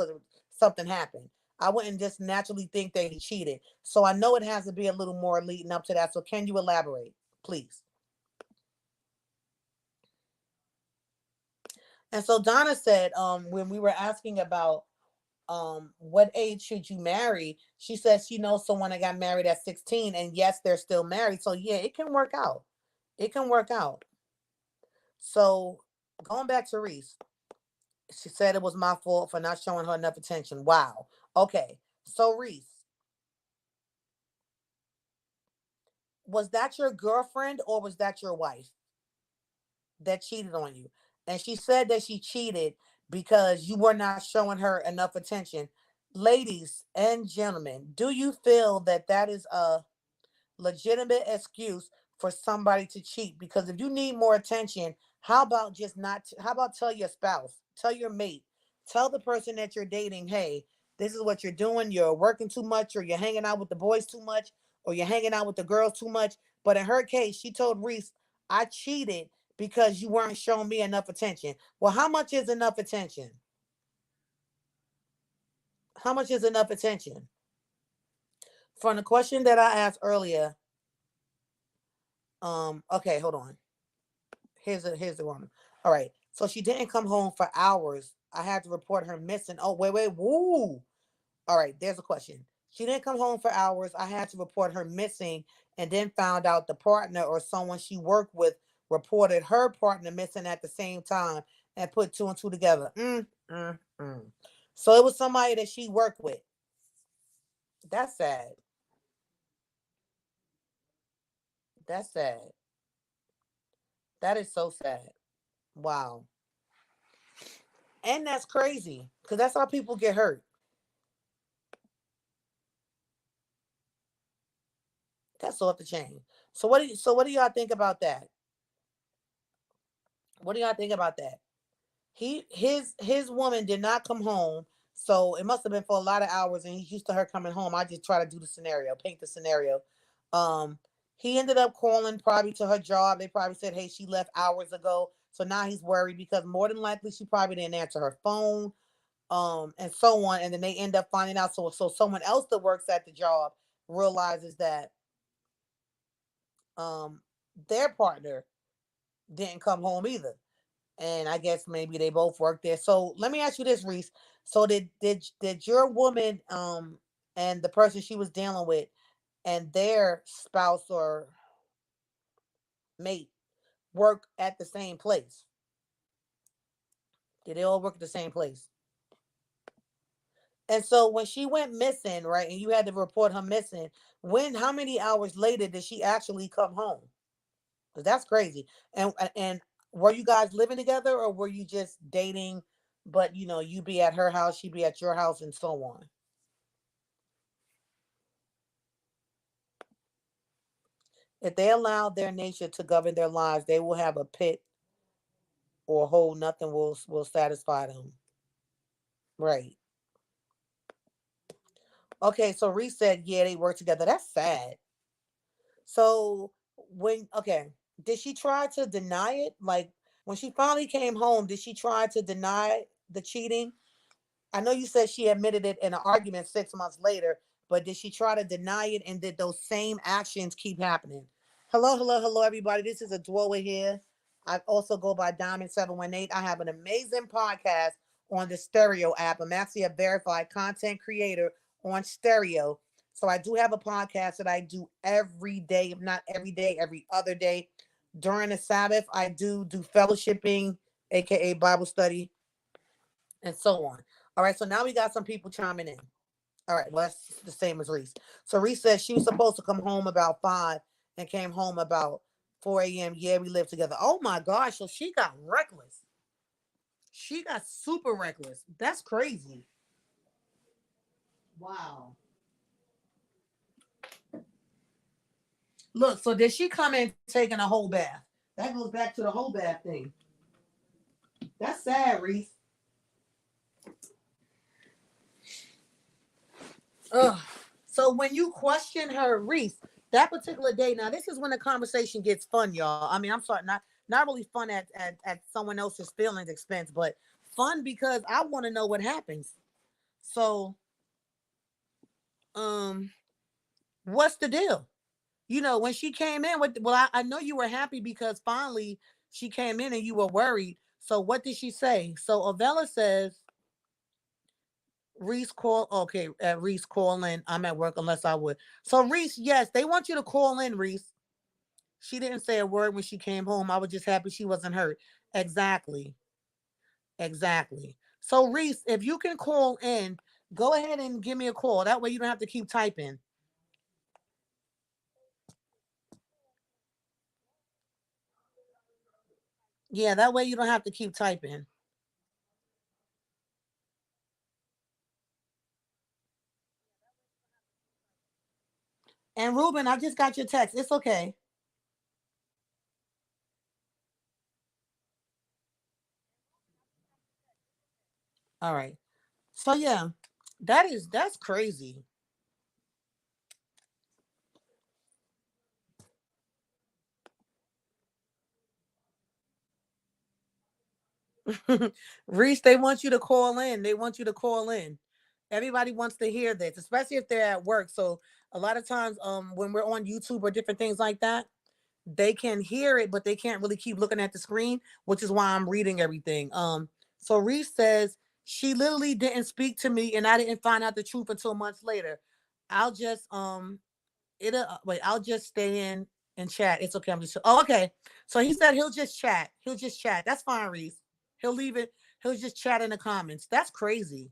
something happened. I wouldn't just naturally think that he cheated. So I know it has to be a little more leading up to that. So can you elaborate, please? And so Donna said, when we were asking about what age should you marry, she says she knows someone that got married at 16 and yes, they're still married. So yeah, it can work out. It can work out. So going back to Reese, she said it was my fault for not showing her enough attention. Wow. Okay. So Reese, was that your girlfriend or was that your wife that cheated on you? And she said that she cheated because you were not showing her enough attention. Ladies and gentlemen, do you feel that that is a legitimate excuse for somebody to cheat? Because if you need more attention, how about just not, how about tell your spouse, tell your mate, tell the person that you're dating, hey, this is what you're doing. You're working too much, or you're hanging out with the boys too much, or you're hanging out with the girls too much. But in her case, she told Reese, I cheated because you weren't showing me enough attention. Well, how much is enough attention? How much is enough attention? From the question that I asked earlier, okay, hold on. Here's the one. All right. So she didn't come home for hours. I had to report her missing. Oh, wait. Woo. All right, there's a question. She didn't come home for hours. I had to report her missing and then found out the partner or someone she worked with reported her partner missing at the same time and put two and two together. Mm. So it was somebody that she worked with. That's sad. That's sad. That is so sad. Wow. And that's crazy because that's how people get hurt. That's off the chain. So what do y'all think about that? What do y'all think about that? His woman did not come home, so it must have been for a lot of hours, and he's used to her coming home. I just try to do the scenario, paint the scenario. Um, he ended up calling probably to her job. They probably said, "Hey, she left hours ago." So now he's worried because more than likely she probably didn't answer her phone, and so on. And then they end up finding out. So someone else that works at the job realizes that um their partner didn't come home either. And I guess maybe they both work there. So let me ask you this, Reese. So did your woman and the person she was dealing with and their spouse or mate work at the same place? Did they all work at the same place? And so when she went missing, right, and you had to report her missing, how many hours later did she actually come home? Because that's crazy. And were you guys living together or were you just dating? But you be at her house, she be at your house, and so on. If they allow their nature to govern their lives, they will have a pit or a hole. Nothing will satisfy them. Right. Okay. So Reese said, yeah, they work together. That's sad. So did she try to deny it? Like when she finally came home, did she try to deny the cheating? I know you said she admitted it in an argument 6 months later, but did she try to deny it? And did those same actions keep happening? Hello, hello, hello, everybody. This is Adwoa here. I also go by Diamond 718. I have an amazing podcast on the Stereo app. I'm actually a verified content creator on Stereo. So I do have a podcast that I do every day, if not every day, every other day. During the Sabbath, I do fellowshipping, aka Bible study, and so on. All right, so now we got some people chiming in. All right, well, that's the same as Reese. So Reese says she was supposed to come home about 5 and came home about 4 a.m. Yeah, we lived together. Oh my gosh, so she got reckless. She got super reckless. That's crazy. Wow. Look, so did she come in taking a whole bath? That goes back to the whole bath thing. That's sad, Reese. Ugh. So when you question her, Reese, that particular day, now this is when the conversation gets fun, y'all. I mean, I'm sorry, not really fun at someone else's feelings expense, but fun because I want to know what happens. So, um, what's the deal? When she came in with, well, I know you were happy because finally she came in and you were worried. So what did she say? So Avella says, Reese call. Okay, Reese call in. I'm at work unless I would. So Reese, yes, they want you to call in, Reese. She didn't say a word when she came home. I was just happy she wasn't hurt. Exactly. Exactly. So Reese, if you can call in, go ahead and give me a call. That way you don't have to keep typing. Yeah, that way you don't have to keep typing. And Ruben, I just got your text. It's okay. All right. So yeah, that's crazy. Reese, they want you to call in. They want you to call in. Everybody wants to hear this, especially if they're at work. So a lot of times, when we're on YouTube or different things like that, they can hear it, but they can't really keep looking at the screen, which is why I'm reading everything. So Reese says she literally didn't speak to me, and I didn't find out the truth until months later. I'll just wait. I'll just stay in and chat. It's okay. I'm just okay. So he said he'll just chat. He'll just chat. That's fine, Reese. He'll leave it. He'll just chat in the comments. That's crazy.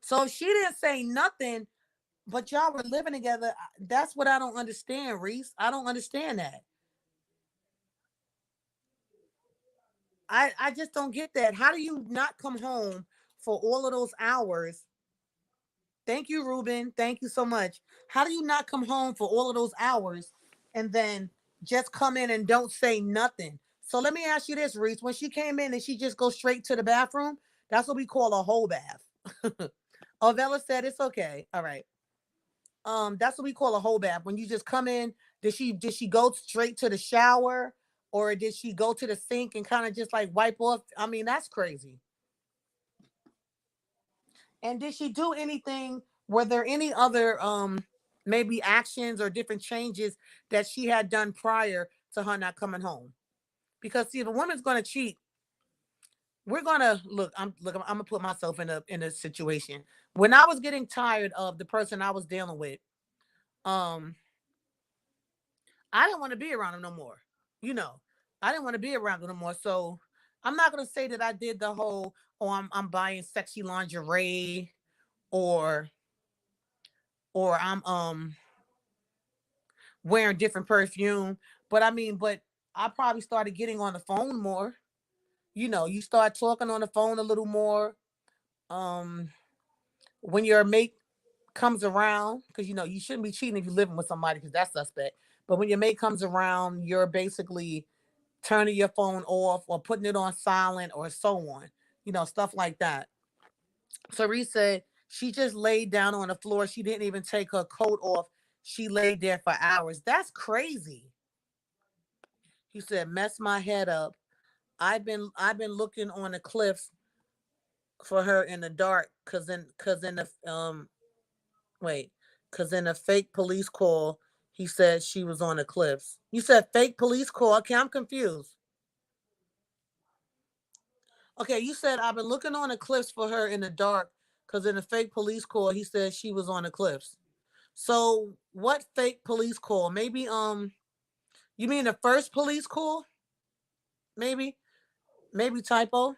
So if she didn't say nothing, but y'all were living together, that's what I don't understand, Reese. I don't understand that. I just don't get that. How do you not come home for all of those hours? Thank you, Ruben. Thank you so much. How do you not come home for all of those hours and then just come in and don't say nothing? So let me ask you this, Reese. When she came in and she just go straight to the bathroom, that's what we call a whole bath. Ovella said it's okay. All right. That's what we call a whole bath. When you just come in, did she go straight to the shower? Or did she go to the sink and kind of just like wipe off? I mean, that's crazy. And did she do anything? Were there any other maybe actions or different changes that she had done prior to her not coming home? Because see, if a woman's gonna cheat, we're gonna I'm gonna put myself in a situation. When I was getting tired of the person I was dealing with, um, I didn't want to be around him no more. You know, I didn't want to be around him no more. So I'm not gonna say that I did the whole I'm buying sexy lingerie or I'm wearing different perfume. But I mean, but I probably started getting on the phone more. You know, you start talking on the phone a little more. Um, when your mate comes around, because you know you shouldn't be cheating if you're living with somebody because that's suspect. But when your mate comes around, you're basically turning your phone off or putting it on silent or so on. You know, stuff like that. Cerise said she just laid down on the floor. She didn't even take her coat off. She laid there for hours. That's crazy. He said, mess my head up. I've been looking on the cliffs for her in the dark cause in the wait, cause in a fake police call he said she was on the cliffs. You said fake police call. Okay, I'm confused. Okay, you said I've been looking on the cliffs for her in the dark cause in a fake police call he said she was on the cliffs. So what fake police call? Maybe you mean the first police call? Maybe maybe typo.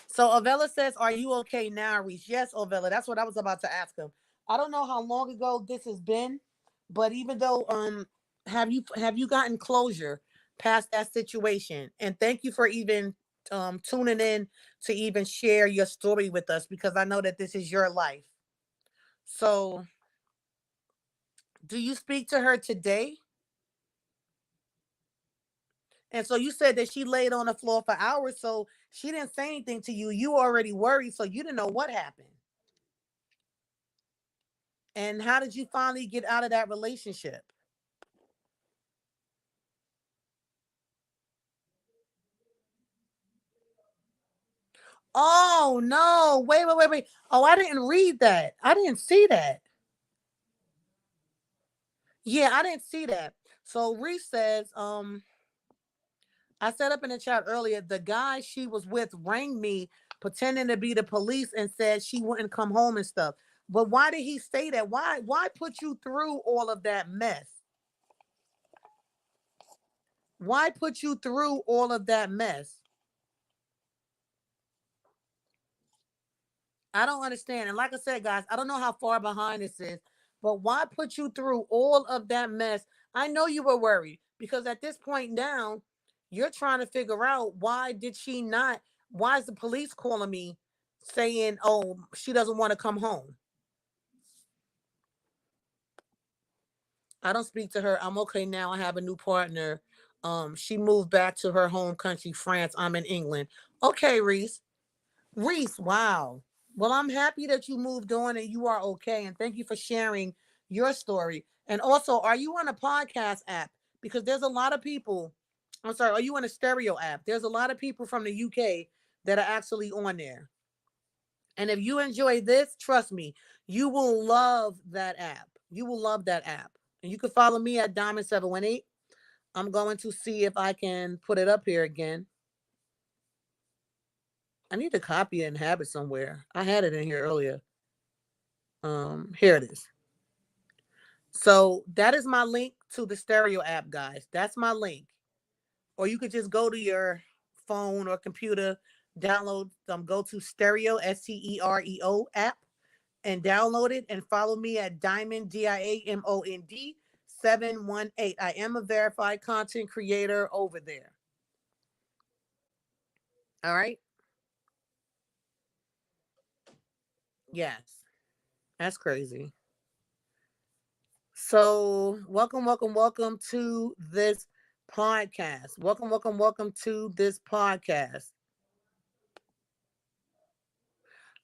So Ovella says, "Are you okay now, Reese?" Yes, Ovella. That's what I was about to ask him. I don't know how long ago this has been, but even though have you gotten closure past that situation? And thank you for even tuning in to even share your story with us because I know that this is your life. So, do you speak to her today? And so you said that she laid on the floor for hours, so she didn't say anything to you. You already worried, so you didn't know what happened. And how did you finally get out of that relationship? Oh no. Wait. Oh, I didn't read that. I didn't see that. Yeah, I didn't see that. So Reese says, I set up in the chat earlier, the guy she was with rang me pretending to be the police and said she wouldn't come home and stuff. But why did he say that? Why put you through all of that mess? Why put you through all of that mess? I don't understand. And like I said, guys, I don't know how far behind this is, but why put you through all of that mess? I know you were worried because at this point now, you're trying to figure out why did she not? Why is the police calling me saying, oh, she doesn't want to come home? I don't speak to her. I'm okay now. I have a new partner. She moved back to her home country, France. I'm in England. Okay, Reese. Reese, wow. Well, I'm happy that you moved on and you are okay. And thank you for sharing your story. And also, are you on a podcast app? Because there's a lot of people. I'm sorry, are you on a stereo app? There's a lot of people from the UK that are actually on there. And if you enjoy this, trust me, you will love that app. You will love that app. And you can follow me at Diamond718. I'm going to see if I can put it up here again. I need to copy it and have it somewhere. I had it in here earlier. Here it is. So that is my link to the stereo app, guys. That's my link. Or you could just go to your phone or computer, download go to stereo STEREO app and download it and follow me at Diamond DIAMOND 718. I am a verified content creator over there. All right. Yes. That's crazy. So, welcome to this podcast. Welcome to this podcast.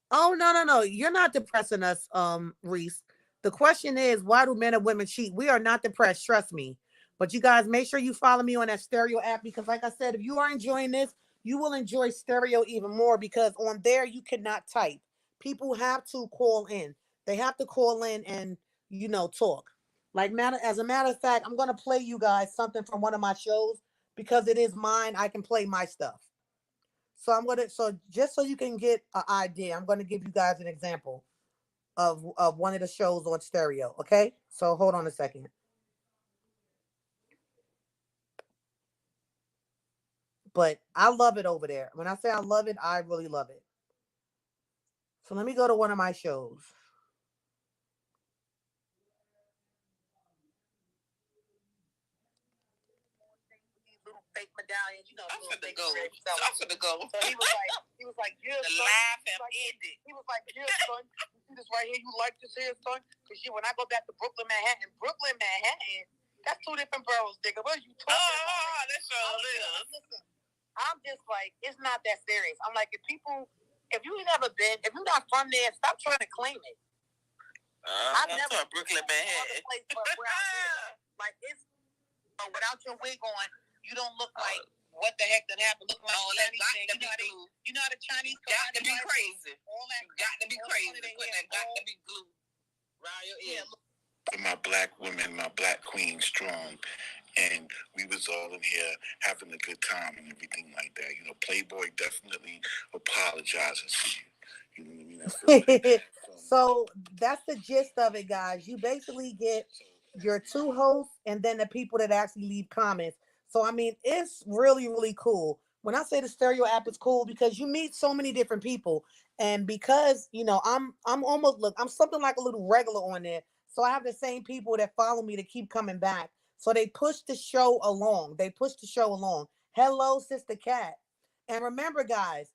Oh, no. You're not depressing us, Reese. The question is, why do men and women cheat? We are not depressed. Trust me. But you guys, make sure you follow me on that stereo app because, like I said, if you are enjoying this, you will enjoy stereo even more because on there you cannot type. People have to call in. They have to call in and talk. Like matter as a matter of fact, I'm gonna play you guys something from one of my shows because it is mine. I can play my stuff. So just so you can get an idea, I'm gonna give you guys an example of one of the shows on stereo. Okay, so hold on a second. But I love it over there. When I say I love it, I really love it. So let me go to one of my shows. These little fake medallions, I'm finna go. I'm finna go. So he was like, yeah, the son. Laugh and end it. He was like, yeah, son. You see this right here? You like this here, son? Because when I go back to Brooklyn, Manhattan, that's two different boroughs, nigga. What are you talking about? That's all it is. Listen, I'm just like, it's not that serious. I'm like, if you never been, if you're not from there, stop trying to claim it. I've never from Brooklyn, Manhattan. Like it's without your wig on, you don't look like what the heck that happened. Look like you know how the Chinese got to be crazy. All that got to be crazy. That got to be glue. Right your ear. My black women, my black queen, strong. And we was all in here having a good time and everything like that. Playboy definitely apologizes for you. You know what I mean? Like so that's the gist of it, guys. You basically get your two hosts and then the people that actually leave comments. So I mean, it's really, really cool. When I say the stereo app is cool because you meet so many different people, and because I'm almost I'm something like a little regular on there. So I have the same people that follow me to keep coming back. So they push the show along. They push the show along. Hello, Sister Cat. And remember, guys,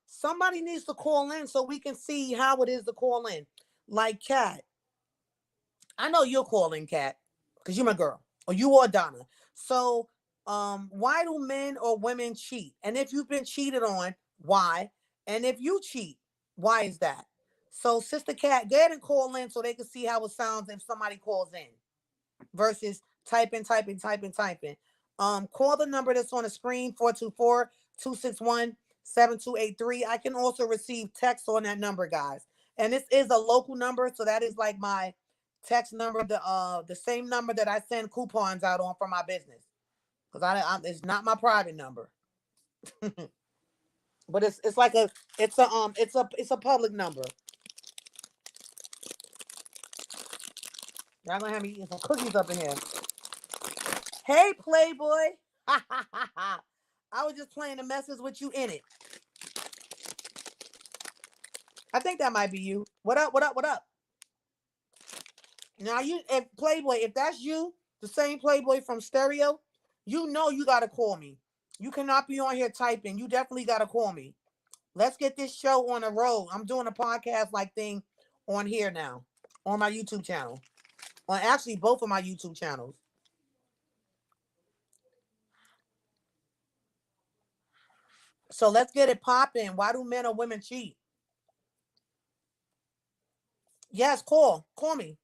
somebody needs to call in so we can see how it is to call in. Like Cat, I know you're calling Cat because you're my girl, or you or Donna. So, why do men or women cheat? And if you've been cheated on, why? And if you cheat, why is that? So, Sister Cat, go ahead and call in so they can see how it sounds if somebody calls in versus typing. Call the number that's on the screen, 424-261-7283. I can also receive text on that number, guys. And this is a local number, so that is like my text number, the same number that I send coupons out on for my business. Because it's not my private number. But it's like it's a public number. Y'all gonna have me eating some cookies up in here. Hey, Playboy. I was just playing a message with you in it. I think that might be you. What up? What up? What up? Now if Playboy, if that's you, the same Playboy from Stereo, you gotta call me. You cannot be on here typing. You definitely gotta call me. Let's get this show on the road. I'm doing a podcast like thing on here now, on my YouTube channel. On actually both of my YouTube channels. So let's get it popping. Why do men or women cheat? Yes, call me.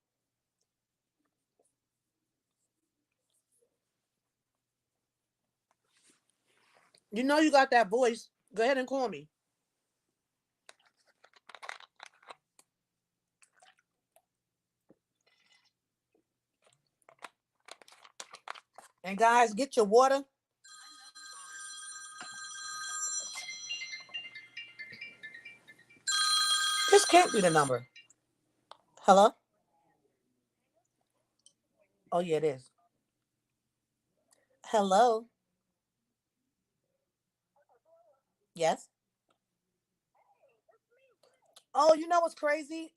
You know you got that voice. Go ahead and call me. And guys, get your water. This can't be the number. Hello? Oh yeah, it is. Hello? Yes. Oh, you know what's crazy?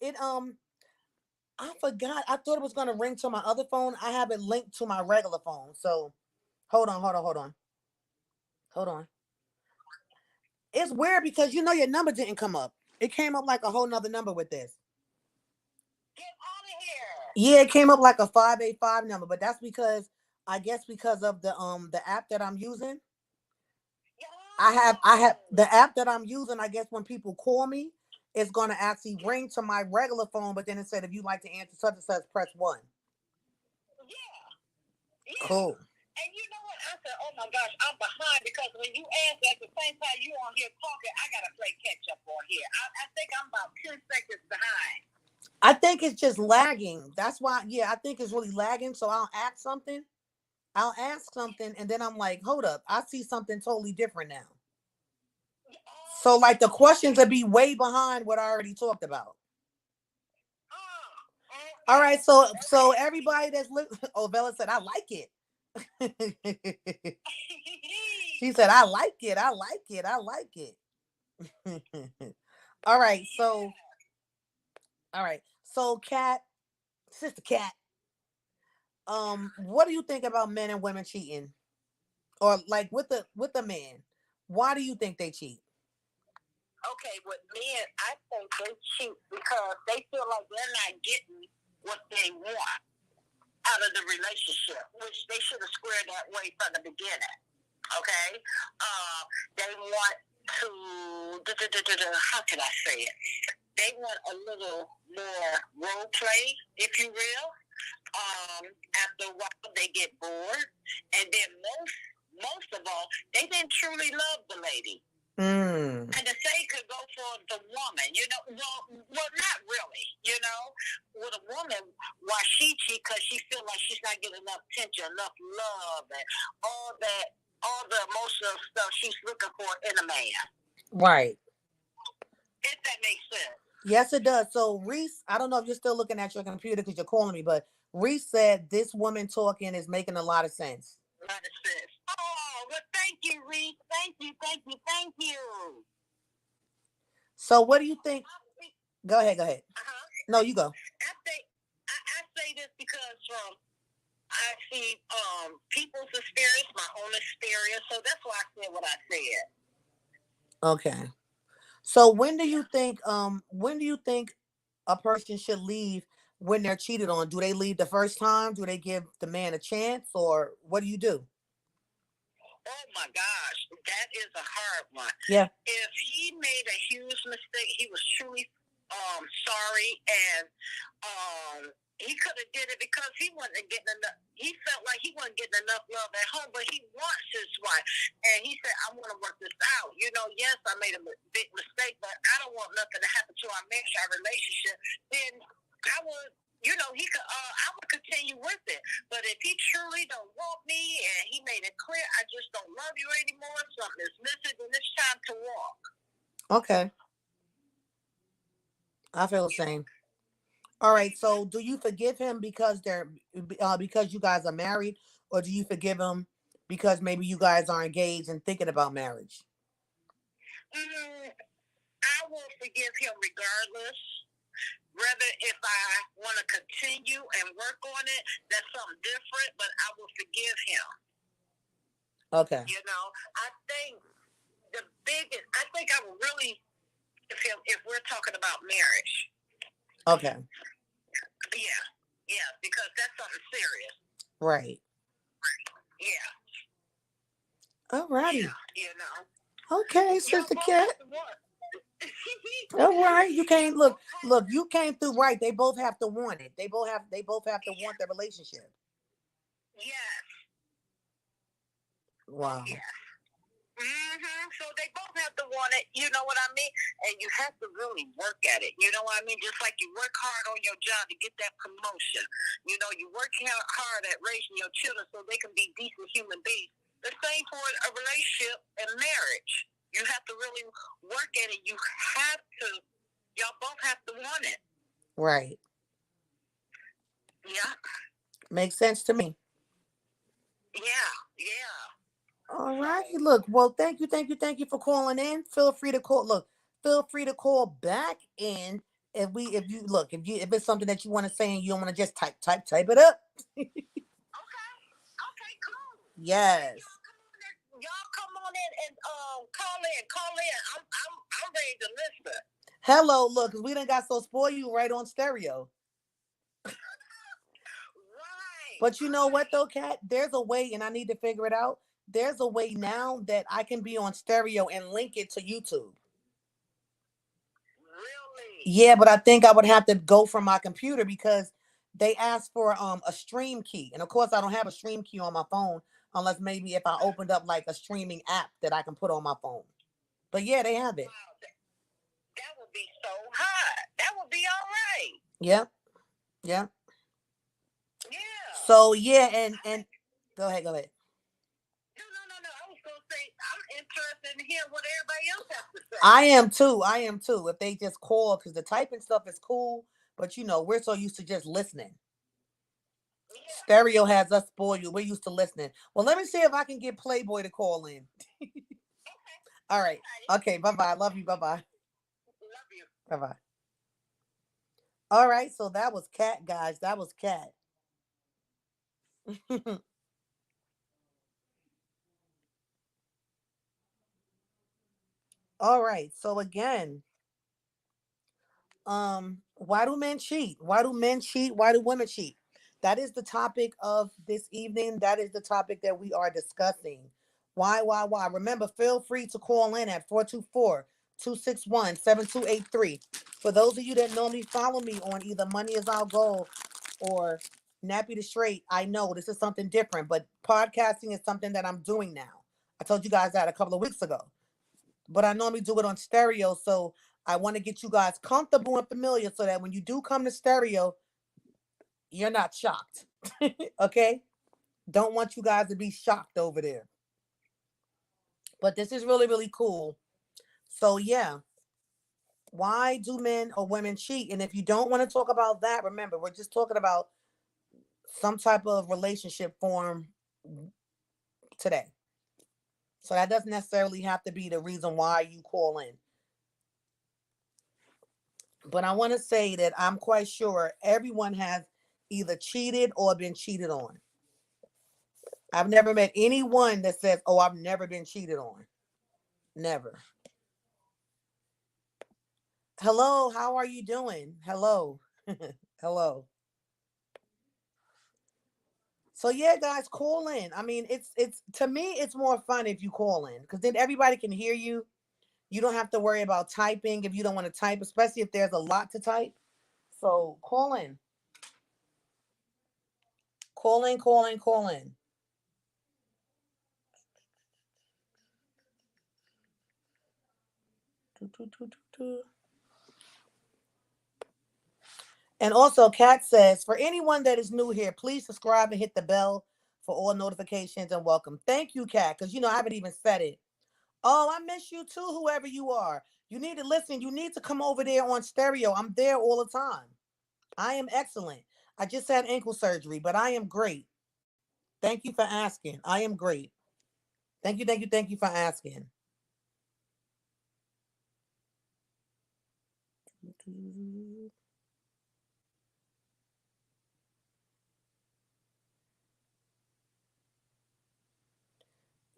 I forgot. I thought it was gonna ring to my other phone. I have it linked to my regular phone. So hold on. It's weird because your number didn't come up. It came up like a whole nother number with this. Get out of here. Yeah, it came up like a 585 number, but that's because I guess because of the app that I'm using. I have the app that I'm using. I guess when people call me, it's gonna actually ring to my regular phone, but then it said if you like to answer such and such, press one. Cool. And you know what? I said, oh my gosh, I'm behind because when you ask at the same time you on here talking, I got to play catch up on here. I think I'm about 10 seconds behind. I think it's just lagging. That's why, yeah, I think it's really lagging. So I'll ask something, and then I'm like, hold up, I see something totally different now. So like the questions would be way behind what I already talked about. All right, so everybody that's oh, Bella said I like it. She said I like it, I like it, I like it. All right, so Kat, sister Kat, what do you think about men and women cheating, or like with the man? Why do you think they cheat? Okay, with men, I think they cheat because they feel like they're not getting what they want out of the relationship, which they should have squared that way from the beginning. Okay, they want to. How can I say it? They want a little more role play, if you will. After a while, they get bored, and then most of all, they didn't truly love the lady. Mm. And the same could go for the woman, you know. Well, not really, you know. With a woman, why she cheat? Because she feel like she's not getting enough attention, enough love, and all the emotional stuff she's looking for in a man. Right. If that makes sense. Yes, it does. So Reese, I don't know if you're still looking at your computer because you're calling me, but Reese said this woman talking is making a lot of sense. A lot of sense. Oh, well, thank you, Reese. Thank you, thank you, thank you. So what do you think? Go ahead. Uh-huh. No, you go. I say this because I see people's experience, my own experience, so that's why I said what I said. Okay. So when do you think a person should leave when they're cheated on? Do they leave the first time? Do they give the man a chance, or what do you do? Oh my gosh, that is a hard one. Yeah. If he made a huge mistake, he was truly sorry, and he could have did it because he wasn't getting enough. He felt like he wasn't getting enough love at home, but he wants his wife, and he said, "I want to work this out." You know, yes, I made a big mistake, but I don't want nothing to happen to our marriage, our relationship. Then I would. You know, he could. I would continue with it, but if he truly don't want me and he made it clear, I just don't love you anymore. Something is missing, then it's time to walk. Okay. I feel the same. All right. So do you forgive him because you guys are married, or do you forgive him because maybe you guys are engaged and thinking about marriage? I will forgive him regardless. Whether if I want to continue and work on it, that's something different, but I will forgive him. Okay. You know, I think I will really forgive him if we're talking about marriage. Okay. Yeah, because that's something serious. Right. Yeah. All righty. Yeah, you know. Okay, Sister Cat. All right, you can't look. You came through right. They both have to want it. They both have to want their relationship. Yes. Wow. Yes. So they both have to want it. You know what I mean? And you have to really work at it. You know what I mean? Just like you work hard on your job to get that promotion. You know, you work hard at raising your children so they can be decent human beings. The same for a relationship and marriage. You have to really work at it. Y'all both have to want it. Right. Yeah. Makes sense to me. Yeah. All right. Look, well, thank you for calling in. Feel free to call back in if it's something that you want to say and you don't want to just type it up. Okay, cool. Yes. Y'all come on in and call in. I'm ready to listen. Hello, look, we done got so spoiled you right on stereo. Right. But you know what though, Kat? There's a way, and I need to figure it out. There's a way now that I can be on stereo and link it to YouTube. Really? Yeah, but I think I would have to go from my computer because they ask for a stream key, and of course I don't have a stream key on my phone unless maybe if I opened up like a streaming app that I can put on my phone. But yeah, they have it. Wow, that would be so hot. That would be all right. Yep. Yep. Yeah. So yeah, and go ahead. No. I was gonna say I'm interested in hearing what everybody else has to say. I am too. If they just call, because the typing stuff is cool, but we're so used to just listening. Yeah. Stereo has us spoiled. We're used to listening. Well, let me see if I can get Playboy to call in. Okay. All right. Okay. Bye bye. Love you. Bye bye. Love you. Bye bye. All right. So that was Cat, guys. That was Cat. All right. So again, why do men cheat? Why do men cheat? Why do women cheat? That is the topic of this evening. That is the topic that we are discussing. Why? Remember, feel free to call in at 424-261-7283. For those of you that normally follow me on either Money is Our Goal or Nappy to Straight, I know this is something different, but podcasting is something that I'm doing now. I told you guys that a couple of weeks ago, but I normally do it on stereo. So I want to get you guys comfortable and familiar so that when you do come to stereo, you're not shocked. Okay? Don't want you guys to be shocked over there. But this is really, really cool. So, yeah. Why do men or women cheat? And if you don't want to talk about that, remember, we're just talking about some type of relationship form today. So that doesn't necessarily have to be the reason why you call in. But I want to say that I'm quite sure everyone has either cheated or been cheated on. I've never met anyone that says, "Oh, I've never been cheated on." Never. Hello, how are you doing? Hello. Hello. So yeah, guys, call in. I mean, it's to me, it's more fun if you call in because then everybody can hear you. You don't have to worry about typing if you don't want to type, especially if there's a lot to type. So call in. Call in, call in, call in. And also, Kat says, for anyone that is new here, please subscribe and hit the bell for all notifications and welcome. Thank you, Kat, because I haven't even said it. Oh, I miss you too, whoever you are. You need to listen. You need to come over there on stereo. I'm there all the time. I am excellent. I just had ankle surgery, but I am great. Thank you for asking. I am great. Thank you for asking.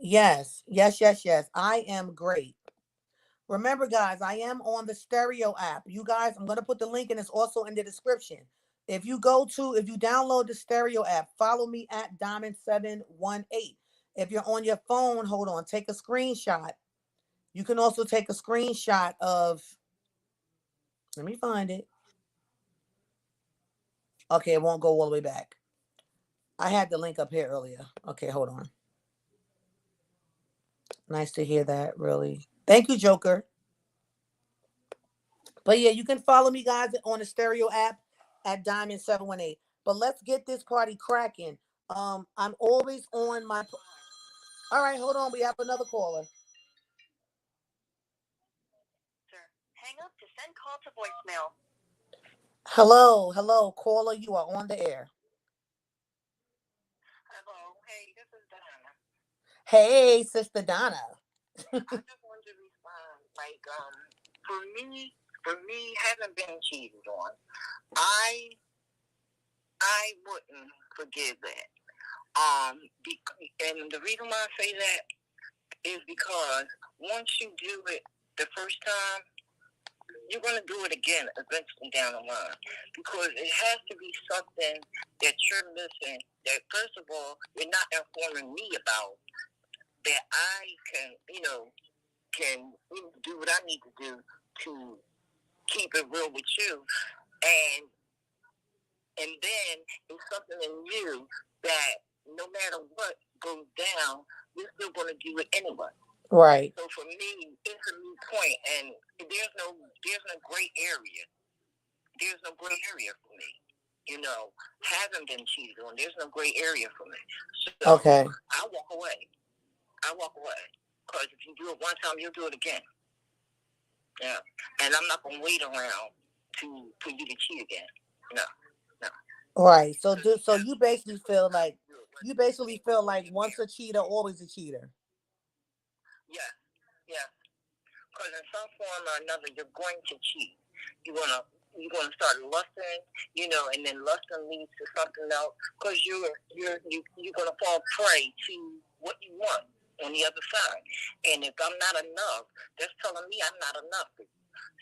Yes. I am great. Remember, guys, I am on the stereo app. You guys, I'm going to put the link and it's also in the description. If you download the stereo app, follow me at Diamond718. If you're on your phone, hold on, take a screenshot. You can also take a screenshot of, let me find it. Okay, it won't go all the way back. I had the link up here earlier. Okay, hold on. Nice to hear that, really. Thank you, Joker. But yeah, you can follow me, guys, on the stereo app at Diamond718. But let's get this party cracking. I'm always on my. All right, hold on. We have another caller. Sir, hang up to send call to voicemail. Hello, caller. You are on the air. Hello, hey, this is Donna. Hey, Sister Donna. I just wanted to respond. Like, for me, having been cheated on, I wouldn't forgive that. And the reason why I say that is because once you do it the first time, you're going to do it again eventually down the line. Because it has to be something that you're missing, that first of all, you're not informing me about, that I can do what I need to do to keep it real with you. And And then it's something in you that no matter what goes down, you're still going to do it anyway. Right. So for me, it's a new point, and there's no gray area. There's no gray area for me. You know, haven't been cheated on. There's no gray area for me. So Okay. I walk away. Because if you do it one time, you'll do it again. Yeah. And I'm not going to wait around for you to cheat again. No. Right. So you basically feel like once a cheater, always a cheater. Yeah. Yeah. Because in some form or another, you're going to cheat. You're gonna start lusting, and then lusting leads to something else. Because you're gonna fall prey to what you want on the other side. And if I'm not enough, that's telling me I'm not enough for you.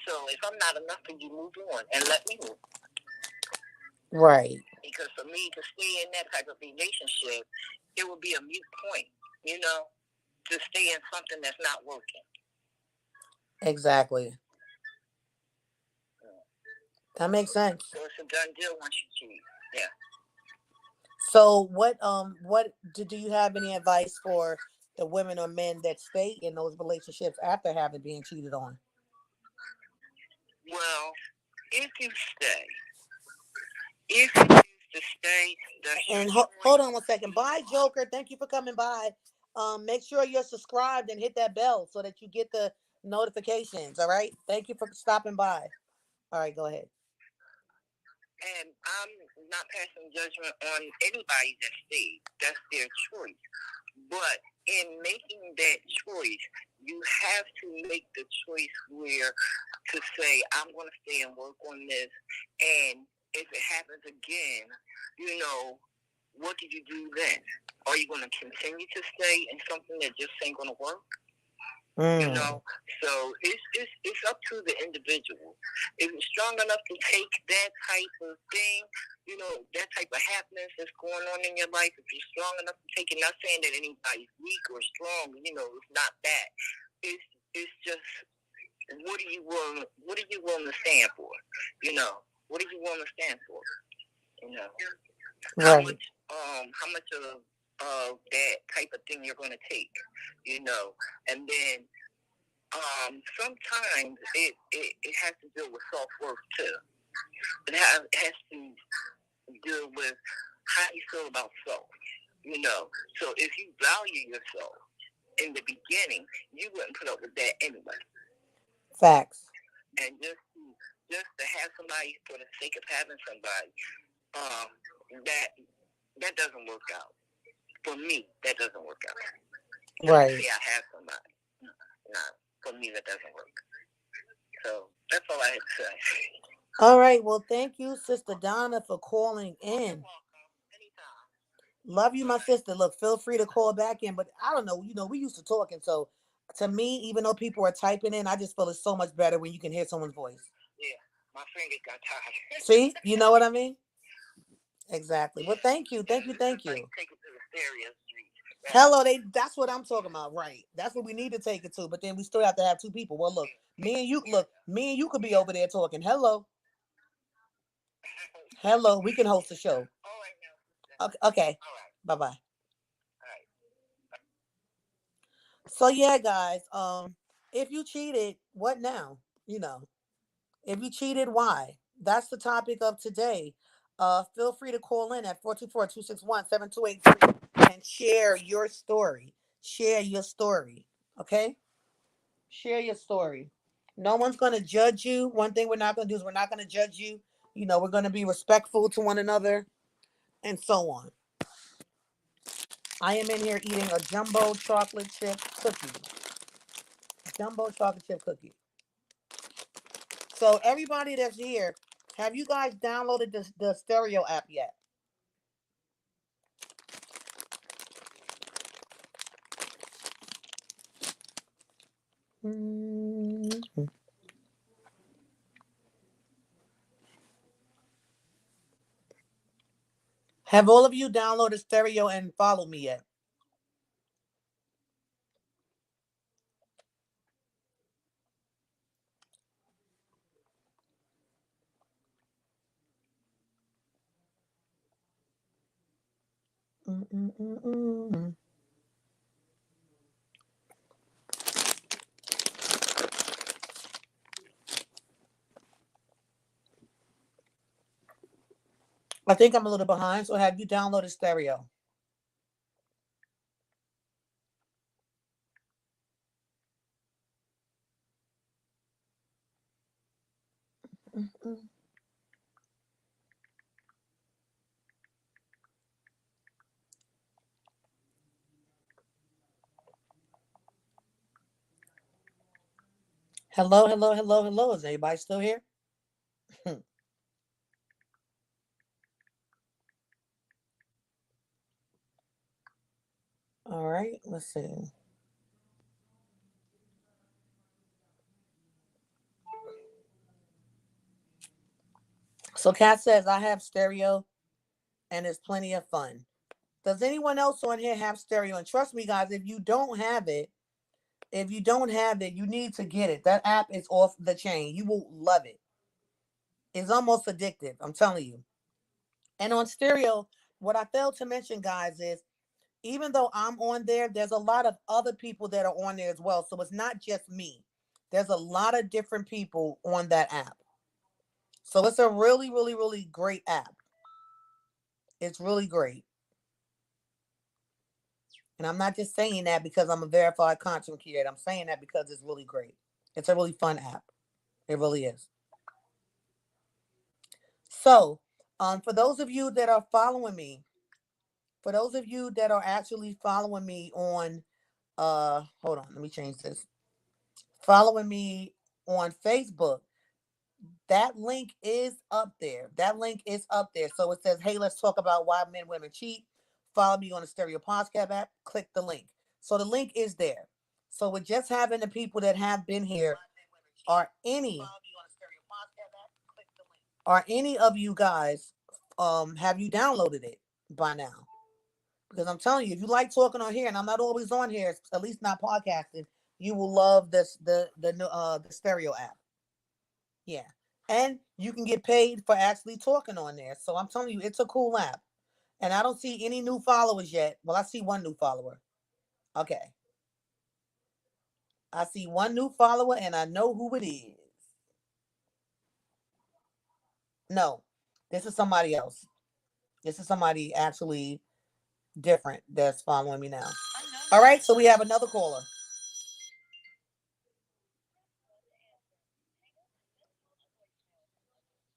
So if I'm not enough for you, move on and let me move. Right. Because for me to stay in that type of relationship, it would be a mute point, to stay in something that's not working. Exactly. That makes sense. So it's a done deal once you cheat. Yeah. So what do you have any advice for the women or men that stay in those relationships after having been cheated on? Well, if you choose to stay, and hold on one second. Bye, Joker. Thank you for coming by. Make sure you're subscribed and hit that bell so that you get the notifications. All right. Thank you for stopping by. All right, go ahead. And I'm not passing judgment on anybody that stays. That's their choice. But in making that choice, you have to make the choice where to say, I'm going to stay and work on this. And if it happens again, what did you do then? Are you going to continue to stay in something that just ain't going to work? So it's up to the individual. If you're strong enough to take that type of thing, that type of happiness that's going on in your life, if you're strong enough to take it, not saying that anybody's weak or strong, it's not that. It's just what are you willing to stand for? What are you willing to stand for? Right. How much of that type of thing you're going to take, and then sometimes it has to deal with self-worth too. It has to deal with how you feel about self, So if you value yourself in the beginning, you wouldn't put up with that anyway. Facts. And just to have somebody for the sake of having somebody, that doesn't work out. For me, that doesn't work out. Right. Say I have somebody. No, for me that doesn't work. So that's all I had to say. All right. Well, thank you, Sister Donna, for calling in. You're welcome. Anytime. Love you, my sister. Look, feel free to call back in. But I don't know, we used to talking. So to me, even though people are typing in, I just feel it's so much better when you can hear someone's voice. Yeah, my fingers got tired. See? You know what I mean? Exactly. Well, thank you. Thank you. Take it to the stereo street. Hello, that's what I'm talking about, right? That's what we need to take it to, but then we still have to have two people. Well, look, me and you could be over there talking. Hello, we can host a show. All right, now. Okay. All right. Bye-bye. All right. So yeah, guys, if you cheated, what now? If you cheated, why? That's the topic of today. Feel free to call in at 424-261-7283 and share your story. Share your story. Okay? Share your story. No one's going to judge you. One thing we're not going to do is we're not going to judge you. We're going to be respectful to one another and so on. I am in here eating a jumbo chocolate chip cookie. Jumbo chocolate chip cookie. So everybody that's here, have you guys downloaded the stereo app yet? Mm-hmm. Have all of you downloaded stereo and follow me yet? Mm-mm-mm-mm. I think I'm a little behind. So have you downloaded stereo? Mm-mm. Hello, hello, hello, hello. Is anybody still here? All right, let's see. So Kat says I have stereo and it's plenty of fun. Does anyone else on here have stereo? And trust me, guys, if you don't have it, you need to get it. That app is off the chain. You will love it. It's almost addictive. I'm telling you. And on stereo, what I failed to mention, guys, is even though I'm on there, there's a lot of other people that are on there as well. So it's not just me. There's a lot of different people on that app. So it's a really, really, really great app. It's really great. And I'm not just saying that because I'm a verified content creator. I'm saying that because it's really great. It's a really fun app. It really is. So, for those of you that are following me, for those of you that are actually following me on, hold on, let me change this. Following me on Facebook, that link is up there. That link is up there. So it says, hey, let's talk about why men, women cheat. Follow me on the Stereo Podcast app. Click the link. So the link is there. So with just having the people that have been here, are any are any of you guys have you downloaded it by now? Because I'm telling you, if you like talking on here, and I'm not always on here, at least not podcasting, you will love the stereo app. Yeah. And you can get paid for actually talking on there. So I'm telling you, it's a cool app. And I don't see any new followers yet. Well, I see one new follower. Okay. I see one new follower and I know who it is. No, this is somebody else. This is somebody actually different that's following me now. All right. So we have another caller.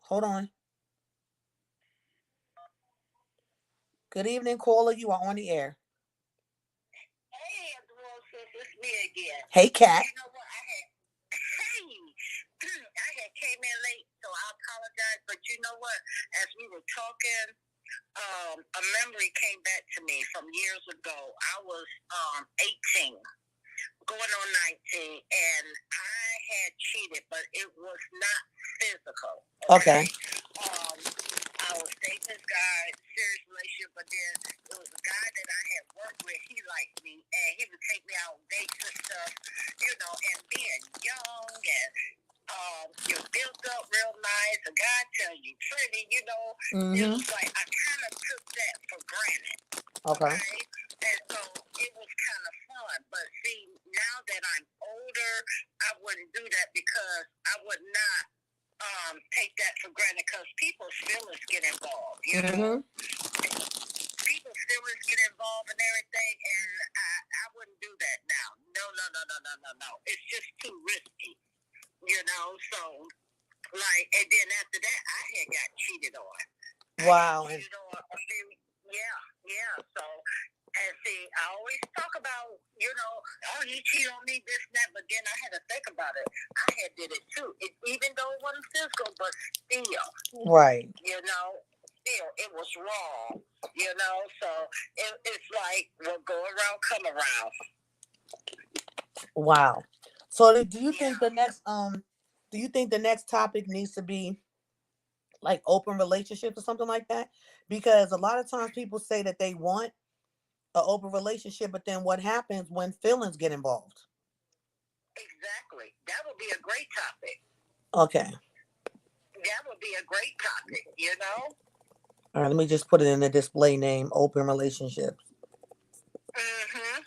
Hold on. Good evening, caller. You are on the air. Hey, Adwoa, it's me again. Hey, Kat. You know what? I had came in late, so I apologize. But you know what? As we were talking, a memory came back to me from years ago. I was 18, going on 19, and I had cheated, but it was not physical. Okay. I was dating this guy, serious relationship, but then it was a guy that I had worked with. He liked me, and he would take me out on dates and stuff, and being young and you're built up real nice. A guy tell you pretty, It was like I kind of took that for granted. Okay. And so it was kind of fun. But see, now that I'm older, I wouldn't do that because I would not take that for granted because people's feelings get involved, People's feelings get involved and everything, and I wouldn't do that now. No, no, no, no, no, no, no. It's just too risky, So, and then after that, I had got cheated on. Wow. Yeah. So, and see, I always talk about, oh, he cheated on me, this and that, but then I had to think about it. I had did it too. Even though it wasn't physical, but still. Right. Still, it was wrong, So it's like, well, go around, come around. Wow. So do you think the next topic needs to be like open relationships or something like that? Because a lot of times people say that they want an open relationship, but then what happens when feelings get involved? Exactly. That would be a great topic. Okay. That would be a great topic, All right, let me just put it in the display name, open relationships. Mm-hmm.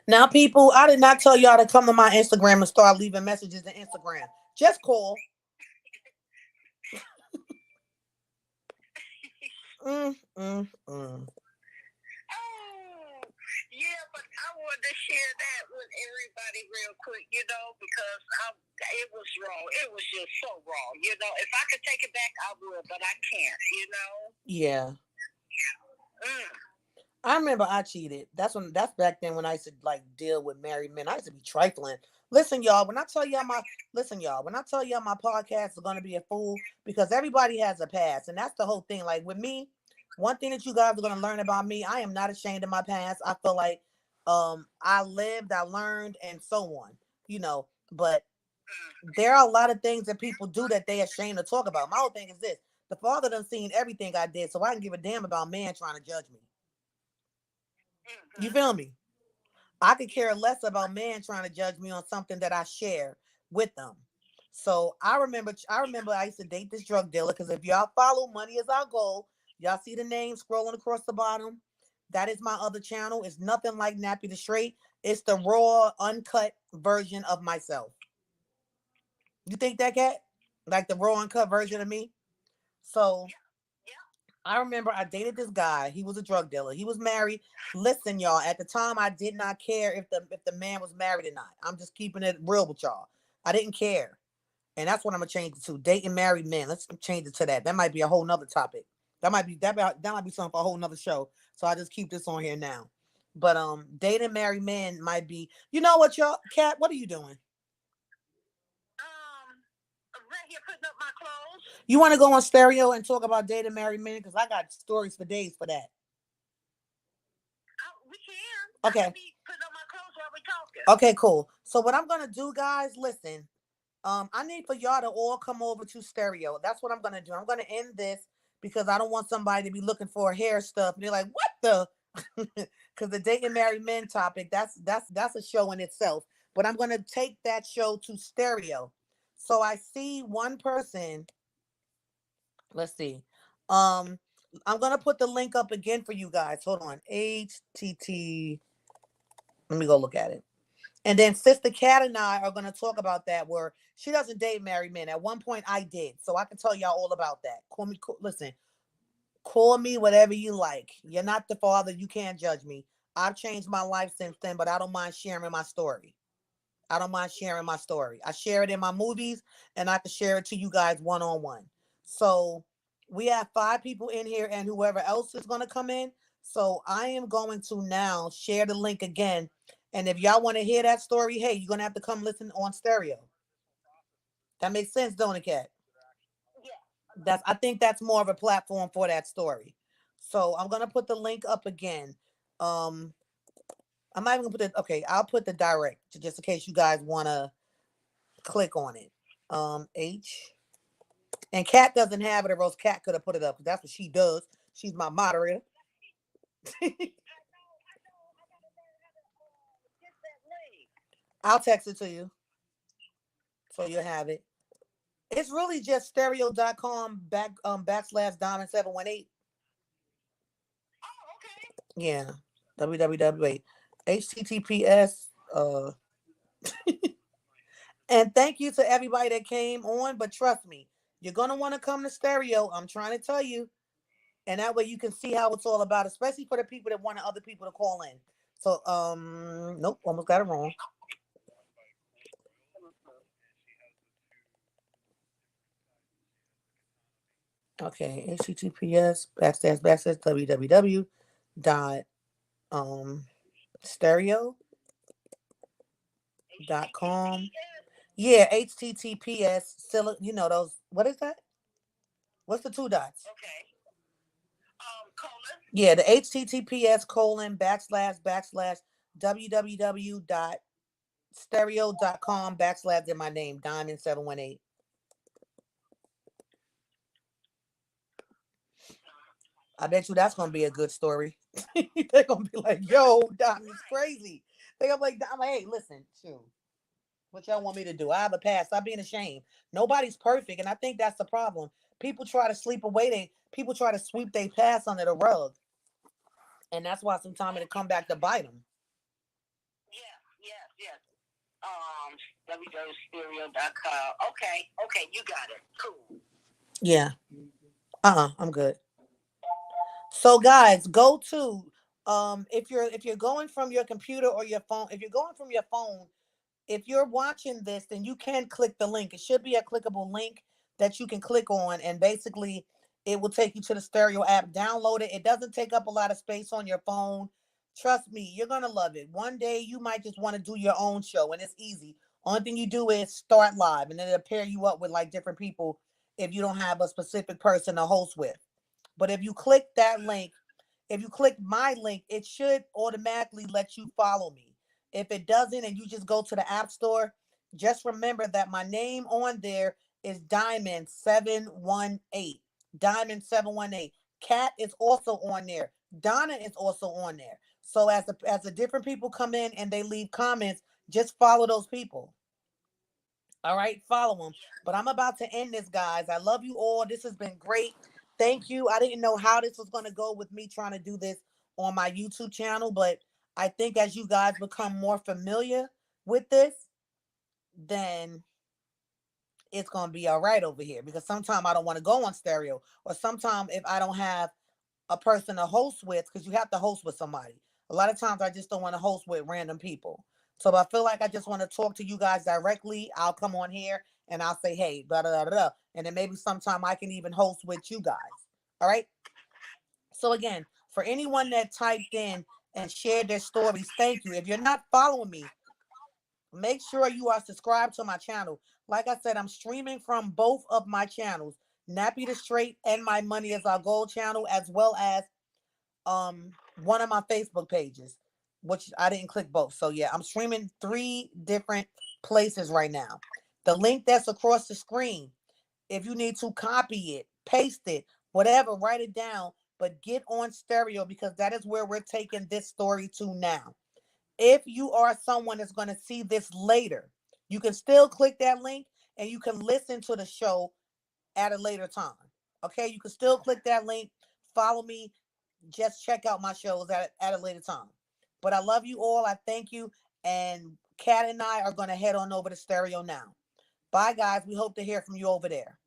Now, people, I did not tell y'all to come to my Instagram and start leaving messages in Instagram. Just call. Mm, mm, mm. Oh, yeah, but I wanted to share that with everybody real quick, because it was wrong. It was just so wrong. If I could take it back, I would, but I can't. Yeah. Mm. I remember I cheated. That's back then when I used to like deal with married men. I used to be trifling. Listen, y'all, when I tell y'all my podcast is gonna be a fool because everybody has a past. And that's the whole thing. Like with me, one thing that you guys are gonna learn about me, I am not ashamed of my past. I feel like I lived, I learned, and so on. But there are a lot of things that people do that they ashamed to talk about. My whole thing is this: the father done seen everything I did, so I can give a damn about man trying to judge me. You feel me? I could care less about man trying to judge me on something that I share with them. So I remember I used to date this drug dealer because if y'all follow Money Is Our Goal, y'all see the name scrolling across the bottom. That is my other channel. It's nothing like Nappy the Straight. It's the raw, uncut version of myself. You think that, cat? Like the raw, uncut version of me? So I remember I dated this guy. He was a drug dealer. He was married. Listen, y'all. At the time, I did not care if the man was married or not. I'm just keeping it real with y'all. I didn't care, and that's what I'm gonna change it to. Dating married men. Let's change it to that. That might be a whole nother topic. That might be something for a whole nother show. So I just keep this on here now. But dating married men might be. You know what, y'all? Cat, what are you doing? Right here putting up my clothes. You want to go on stereo and talk about dating married men? Because I got stories for days for that. We can. Okay. I be putting up my clothes while we talking. Okay, cool. So what I'm gonna do, guys, listen. I need for y'all to all come over to stereo. That's what I'm gonna do. I'm gonna end this because I don't want somebody to be looking for hair stuff. And they're like, what the? Because the dating married men topic, that's a show in itself. But I'm gonna take that show to stereo. So I see one person. Let's see. Um, I'm gonna put the link up again for you guys. Hold on. HTT. Let me go look at it. And then Sister Cat and I are going to talk about that where she doesn't date married men. At one point I did. So I can tell y'all all about that. Listen, call me whatever you like. You're not the father. You can't judge me. I've changed my life since then, but I don't mind sharing my story. I don't mind sharing my story. I share it in my movies and I can share it to you guys one on one. So we have 5 people in here and whoever else is going to come in. So I am going to now share the link again. And if y'all want to hear that story, hey, you're going to have to come listen on stereo. That makes sense, don't it, Cat? I think that's more of a platform for that story. So I'm going to put the link up again. Um, I'm not even going to put it. Okay, I'll put the direct just in case you guys want to click on it. H. And Kat doesn't have it, or else Kat could have put it up because that's what she does. She's my moderator. I'll text it to you so you'll have it. It's really just stereo.com backslash diamond 718. Oh, okay. Yeah. www. HTTPS. And thank you to everybody that came on. But trust me, you're gonna want to come to stereo. I'm trying to tell you. And that way you can see how it's all about, especially for the people that wanted other people to call in. So nope, almost got it wrong. Okay, https www dot stereo dot com. Yeah, https still, those, what is that? What's the 2 dots? Okay. Colon. Yeah, the https colon backslash www dot stereo.com backslash in my name, Diamond 718. I bet you that's gonna be a good story. They're gonna be like, yo, Diamond's crazy. I'm like, hey, listen, shoot. What y'all want me to do? I have a past. Stop being ashamed. Nobody's perfect, and I think that's the problem. People try to sleep away. People try to sweep their past under the rug, and that's why sometimes it'll come back to bite them. Yes, yes, yes. Um, www.stereo.com. Okay, okay, you got it. Cool. Yeah. I'm good. So guys, go to if you're going from your computer or your phone, if you're going from your phone, if you're watching this, then you can click the link. It should be a clickable link that you can click on, and basically it will take you to the stereo app. Download it. It doesn't take up a lot of space on your phone. Trust me, you're gonna love it. One day you might just want to do your own show, and it's easy. Only thing you do is start live, and then it'll pair you up with like different people if you don't have a specific person to host with. But if you click that link, if you click my link, it should automatically let you follow me. If it doesn't and you just go to the App Store, just remember that my name on there is Diamond 718. Diamond 718. Kat is also on there. Donna is also on there. So as the different people come in and they leave comments, just follow those people. All right, follow them. But I'm about to end this, guys. I love you all. This has been great. Thank you. I didn't know how this was going to go with me trying to do this on my YouTube channel, but I think as you guys become more familiar with this, then it's going to be all right over here, because sometimes I don't want to go on stereo, or sometimes if I don't have a person to host with, because you have to host with somebody. A lot of times I just don't want to host with random people. So if I feel like I just want to talk to you guys directly, I'll come on here and I'll say, hey, blah, blah, blah, blah. And then maybe sometime I can even host with you guys. All right. So again, for anyone that typed in and shared their stories, thank you. If you're not following me, make sure you are subscribed to my channel. Like I said, I'm streaming from both of my channels, Nappy the Straight and My Money is Our Gold channel, as well as one of my Facebook pages, which I didn't click both. So yeah, I'm streaming 3 different places right now. The link that's across the screen, if you need to copy it, paste it, whatever, write it down, but get on stereo, because that is where we're taking this story to now. If you are someone that's going to see this later, you can still click that link and you can listen to the show at a later time. Okay, you can still click that link, follow me, just check out my shows at a later time. But I love you all. I thank you. And Kat and I are going to head on over to stereo now. Bye, guys. We hope to hear from you over there.